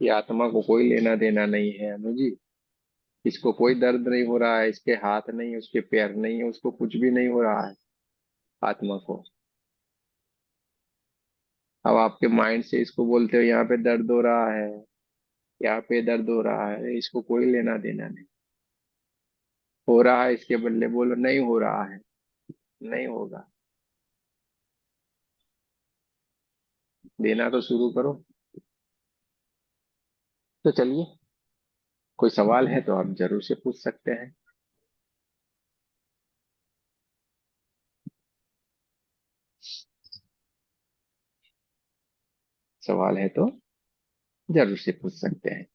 ये आत्मा को कोई लेना देना नहीं है अनु जी। इसको कोई दर्द नहीं हो रहा है, इसके हाथ नहीं, उसके पैर नहीं है, उसको कुछ भी नहीं हो रहा है आत्मा को। अब आपके माइंड से इसको बोलते हो यहाँ पे दर्द हो रहा है, यहाँ पे दर्द हो रहा है, इसको कोई लेना देना नहीं। हो रहा है इसके बदले बोलो नहीं हो रहा है, नहीं होगा। देना तो शुरू करो। तो चलिए, कोई सवाल है तो आप जरूर से पूछ सकते हैं। सवाल है तो जरूर से पूछ सकते हैं।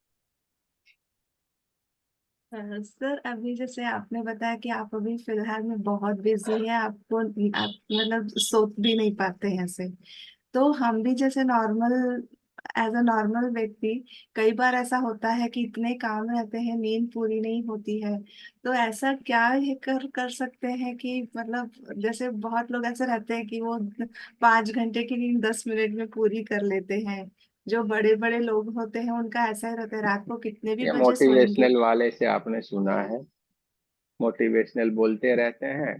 सर अभी जैसे आपने बताया कि आप अभी फिलहाल में बहुत बिजी हैं, आपको आप मतलब सोच भी नहीं पाते हैं ऐसे। तो हम भी जैसे नॉर्मल, एज अ नॉर्मल व्यक्ति, कई बार ऐसा होता है कि इतने काम रहते हैं, नींद पूरी नहीं होती है। तो ऐसा क्या ये कर सकते हैं कि मतलब जैसे बहुत लोग ऐसे रहते हैं कि वो 5 घंटे की नींद 10 मिनट में पूरी कर लेते हैं। जो बड़े बड़े लोग होते हैं उनका ऐसा ही रहता है, रात को कितने भी या बजे सोएंगे। मोटिवेशनल वाले से आपने सुना है, मोटिवेशनल बोलते रहते हैं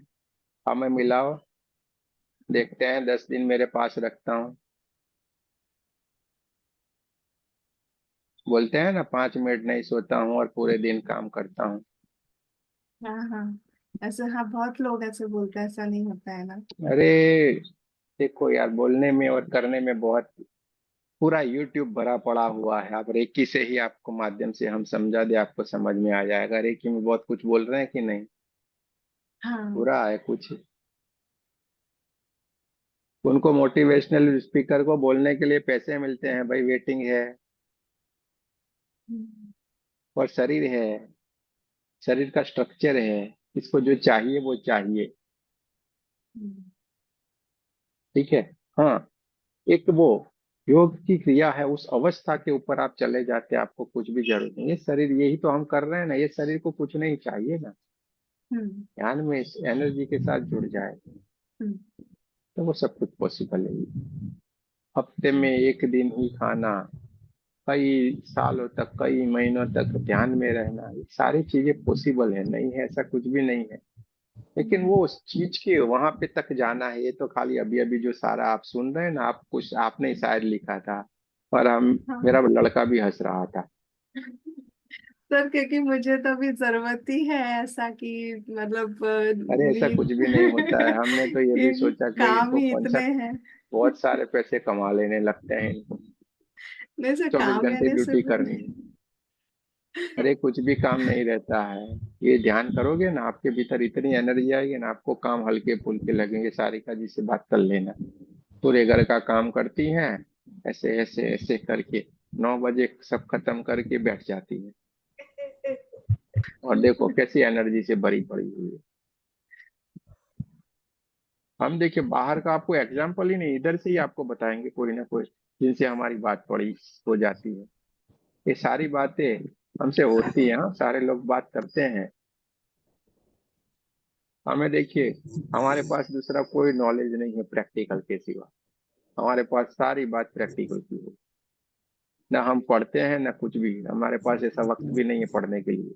हमें मिलाओ, देखते हैं 10 दिन मेरे पास रखता हूँ। बोलते हैं ना 5 मिनट नहीं सोता हूँ और पूरे दिन काम करता हूँ। हाँ हाँ, ऐसे हाँ बहुत लोग ऐसे बोलते हैं, ऐसा नहीं होता है ना। अरे देखो यार, बोलने में और करने में बहुत, पूरा यूट्यूब भरा पड़ा हुआ है। आप रेकी से ही आपको माध्यम से हम समझा दे, आपको समझ में आ जाएगा। रेकी में बहुत कुछ बोल रहे हैं कि नहीं, हाँ। पूरा है कुछ। उनको मोटिवेशनल स्पीकर को बोलने के लिए पैसे मिलते हैं भाई, वेटिंग है। हम्म, और शरीर है, शरीर का स्ट्रक्चर है, इसको जो चाहिए वो चाहिए। हम्म, ठीक है। हाँ, एक वो योग की क्रिया है, उस अवस्था के ऊपर आप चले जाते हैं, आपको कुछ भी जरूरत नहीं। ये शरीर, यही तो हम कर रहे हैं ना, ये शरीर को कुछ नहीं चाहिए ना। हम्म। ध्यान में इस एनर्जी के साथ जुड़ जाए हम्म। तो वो सब कुछ पॉसिबल है। हफ्ते में एक दिन ही खाना, कई सालों तक, कई महीनों तक ध्यान में रहना, ये सारी चीजें पॉसिबल है, नहीं है ऐसा कुछ भी नहीं है। लेकिन हम्म। वो उस चीज के वहां पे तक जाना है। ये तो खाली अभी अभी जो सारा आप सुन रहे हैं ना, आप कुछ आपने ही शायद लिखा था, और हम, हाँ मेरा लड़का भी हंस रहा था। सर, क्योंकि मुझे तो अभी जरूरत ही है ऐसा कि मतलब अरे ऐसा कुछ भी नहीं होता है। हमने तो ये भी कि सोचा कि भाई काम इनको ही कौन सा, इतने हैं। बहुत सारे पैसे कमा लेने लगते हैं इनको, नहीं सर, 24 काम घंटे यानी ड्यूटी सिर्फ करनी है। अरे कुछ भी काम नहीं रहता है। ये ध्यान करोगे ना, आपके भीतर इतनी एनर्जी आएगी ना, आपको काम हल्के फुल्के लगेंगे। सारिका जी से बात कर लेना, पूरे घर का काम करती हैं, ऐसे ऐसे ऐसे करके 9 बजे सब खत्म करके बैठ जाती है, और देखो कैसी एनर्जी से भरी पड़ी हुई है। हम देखिए बाहर का आपको एग्जाम्पल ही नहीं, इधर से ही आपको बताएंगे कोई ना कोई, जिनसे हमारी बात पड़ी हो जाती है। ये सारी बातें हमसे होती हैं, हाँ, सारे लोग बात करते हैं। हमें देखिए, हमारे पास दूसरा कोई नॉलेज नहीं है प्रैक्टिकल के सिवा। हमारे पास सारी बात प्रैक्टिकल की है। ना हम पढ़ते हैं ना कुछ भी, हमारे पास ऐसा वक्त भी नहीं है पढ़ने के लिए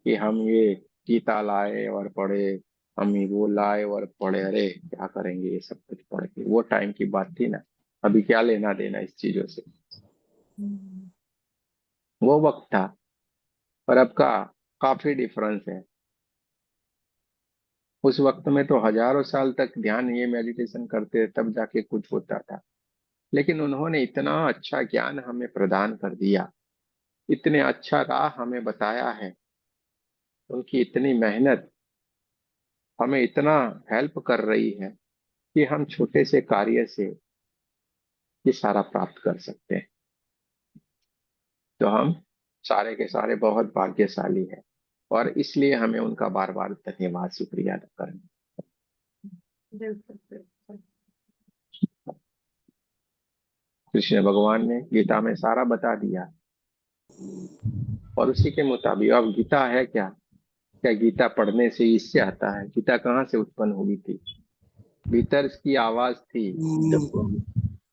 कि हम ये गीता लाए और पढ़े, हम ये वो लाए और पढ़े। अरे क्या करेंगे ये सब कुछ पढ़ के, वो टाइम की बात थी ना। अभी क्या लेना देना इस चीजों से। वो वक्त था, पर अब का काफी डिफरेंस है। उस वक्त में तो हजारों साल तक ध्यान, ये मेडिटेशन करते तब जाके कुछ होता था। लेकिन उन्होंने इतना अच्छा ज्ञान हमें प्रदान कर दिया, इतने अच्छा राह हमें बताया है। उनकी इतनी मेहनत हमें इतना हेल्प कर रही है कि हम छोटे से कार्य से ये सारा प्राप्त कर सकते हैं। तो हम सारे के सारे बहुत भाग्यशाली हैं, और इसलिए हमें उनका बार बार धन्यवाद, शुक्रिया अदा करना। बिल्कुल बिल्कुल। कृष्ण भगवान ने गीता में सारा बता दिया, और उसी के मुताबिक अब गीता है क्या? क्या गीता पढ़ने से इससे आता है? गीता कहाँ से उत्पन्न हुई थी? भीतर की आवाज थी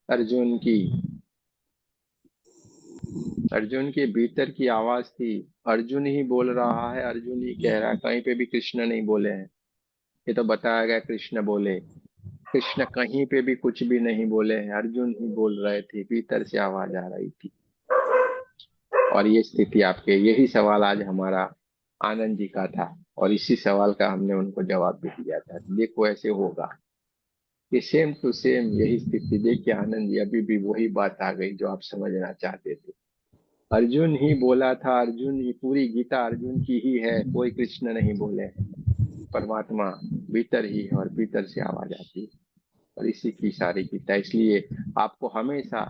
अर्जुन की, अर्जुन के भीतर की आवाज थी। अर्जुन ही बोल रहा है, अर्जुन ही कह रहा है, कहीं पे भी कृष्ण नहीं बोले हैं। ये तो बताया गया कृष्ण बोले, कृष्ण कहीं पे भी कुछ भी नहीं बोले हैं, अर्जुन ही बोल रहे थे, भीतर से आवाज आ रही थी। और ये स्थिति आपके, यही सवाल आज हमारा आनंद जी का था, और इसी सवाल का हमने उनको जवाब भी दिया था। देखो ऐसे होगा, ये सेम टू सेम यही स्थिति। देखिए आनंद जी, अभी भी वही बात आ गई जो आप समझना चाहते थे। अर्जुन ही बोला था, अर्जुन ही, पूरी गीता अर्जुन की ही है, कोई कृष्ण नहीं बोले हैं। परमात्मा भीतर ही है, और भीतर से आवाज आती है, और इसी की सारी गीता। इसलिए आपको हमेशा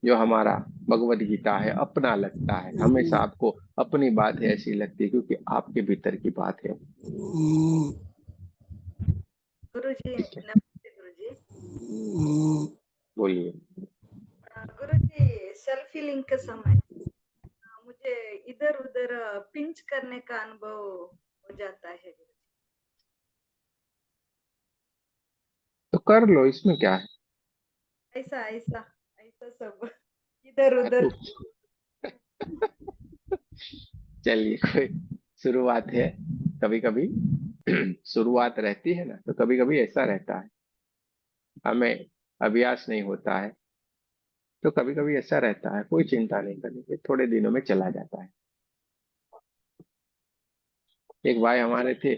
जो हमारा भगवत गीता है अपना लगता है, हमेशा आपको अपनी बात है ऐसी लगती है, क्योंकि आपके भीतर की बात है। गुरुजी, ठीक है, नमस्ते गुरुजी। बोलिए। गुरुजी, सेल्फ हीलिंग के समय मुझे इधर उधर पिंच करने का अनुभव हो जाता है गुरुजी। तो कर लो, इसमें क्या है। ऐसा ऐसा ऐसा सब इधर उधर। तो चलिए, कोई शुरुआत है, कभी कभी शुरुआत रहती है ना, तो कभी कभी ऐसा रहता है, हमें अभ्यास नहीं होता है, तो कभी कभी ऐसा रहता है। कोई चिंता नहीं करनी चाहिए, थोड़े दिनों में चला जाता है। एक भाई हमारे थे,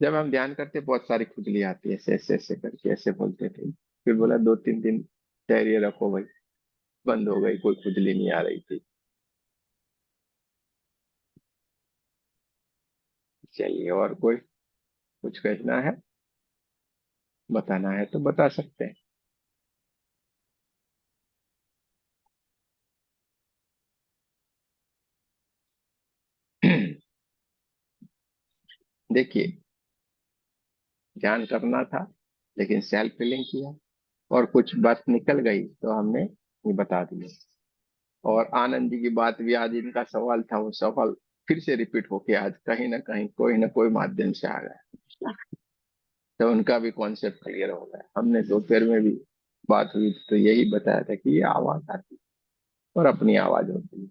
जब हम ध्यान करते बहुत सारी खुजली आती है, ऐसे ऐसे ऐसे करके ऐसे बोलते थे। फिर बोला 2-3 दिन धैर्य रखो भाई, बंद हो गई, कोई खुजली नहीं आ रही थी। चलिए, और कोई कुछ कहना है, बताना है तो बता सकते हैं। देखिए, ध्यान करना था, लेकिन सेल्फ फीलिंग किया, और कुछ बात निकल गई तो हमने ये बता दिए। और आनंद जी की बात भी, आज इनका सवाल था, वो सवाल फिर से रिपीट होके आज कहीं ना कहीं कोई ना कोई माध्यम से आ गया, तो उनका भी कॉन्सेप्ट क्लियर हो गया। हमने दोपहर में भी बात हुई तो यही बताया था कि ये आवाज आती है और अपनी आवाज होती है।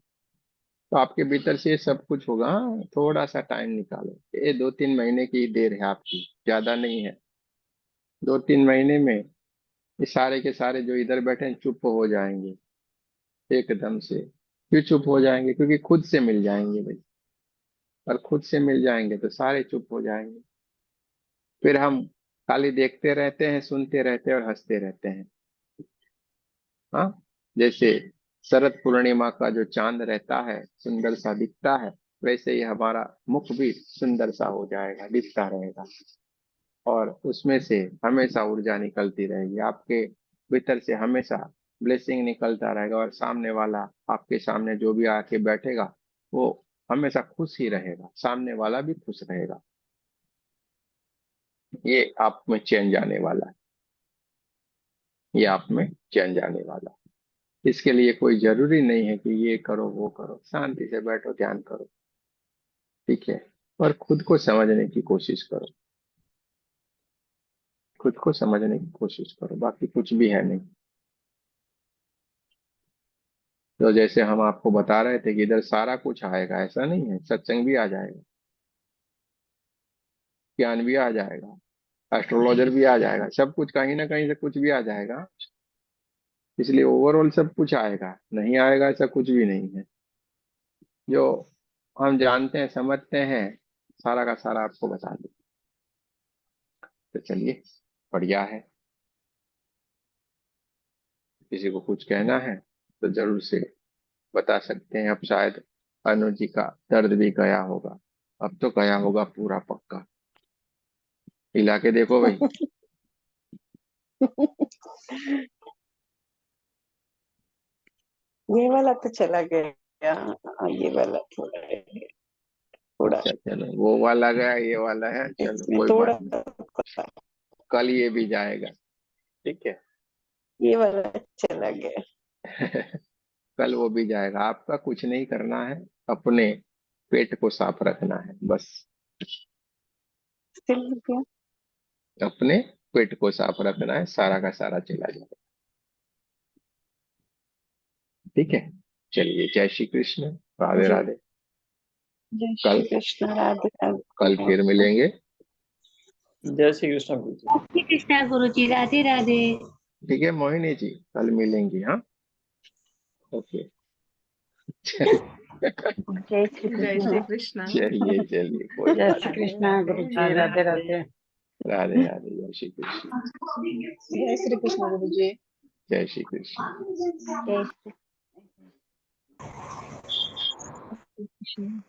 तो आपके भीतर से ये सब कुछ होगा। हाँ, थोड़ा सा टाइम निकालो, ये 2-3 महीने की देर है आपकी, ज्यादा नहीं है। 2-3 महीने में ये सारे के सारे जो इधर बैठे हैं चुप हो जाएंगे एकदम से। क्यों चुप हो जाएंगे? क्योंकि खुद से मिल जाएंगे भाई। और खुद से मिल जाएंगे तो सारे चुप हो जाएंगे। फिर हम खाली देखते रहते हैं, सुनते रहते हैं और हंसते रहते हैं। हाँ, जैसे शरद पूर्णिमा का जो चांद रहता है सुंदर सा दिखता है, वैसे ही हमारा मुख भी सुंदर सा हो जाएगा, दिखता रहेगा। और उसमें से हमेशा ऊर्जा निकलती रहेगी आपके भीतर से, हमेशा ब्लेसिंग निकलता रहेगा। और सामने वाला, आपके सामने जो भी आके बैठेगा, वो हमेशा खुश ही रहेगा, सामने वाला भी खुश रहेगा। ये आप में चेंज आने वाला है, ये आप में चेंज आने वाला है। इसके लिए कोई जरूरी नहीं है कि ये करो वो करो, शांति से बैठो, ध्यान करो, ठीक है। और खुद को समझने की कोशिश करो, खुद को समझने की कोशिश करो, बाकी कुछ भी है नहीं। तो जैसे हम आपको बता रहे थे कि इधर सारा कुछ आएगा, ऐसा नहीं है, सत्संग भी आ जाएगा, ज्ञान भी आ जाएगा, एस्ट्रोलॉजर भी आ जाएगा, सब कुछ कहीं ना कहीं से कुछ भी आ जाएगा। इसलिए ओवरऑल सब कुछ आएगा, नहीं आएगा ऐसा कुछ भी नहीं है। जो हम जानते हैं, समझते हैं, सारा का सारा आपको बता दें। तो चलिए, बढ़िया है। किसी को कुछ कहना है तो जरूर से बता सकते हैं। अब शायद अनुज जी का दर्द भी गया होगा, अब तो गया होगा पूरा पक्का। हिला के देखो भाई। ये वाला तो चला गया। ये वाला थोड़ा थोड़ा अच्छा चलो, वो वाला गया, ये वाला है, चलो इसमें कोई बात थोड़ा नहीं। कल ये भी जाएगा, ठीक है। ये वाला चला गया। कल वो भी जाएगा। आपका कुछ नहीं करना है, अपने पेट को साफ रखना है बस। स्टिल गया। अपने पेट को साफ रखना है, सारा का सारा चला जाएगा, ठीक है। चलिए, जय श्री कृष्ण, राधे जी, राधे। जय कल श्री कृष्ण, राधे कल राधे। फिर मिलेंगे, जय श्री कृष्ण गुरु जी। श्री कृष्णा गुरु जी, राधे राधे। ठीक है मोहिनी जी, कल मिलेंगी, हाँ, ओके। चलिए जय श्री जय कृष्ण। श्री कृष्णा। चलिए चलिए, कोई जय बात श्री नहीं। कृष्णा गुरु जी, राधे राधे राधे। राधे। राधे राधे, जय श्री कृष्ण, जय श्री कृष्ण गुरु जी। जय श्री कृष्ण। जय कृष्ण।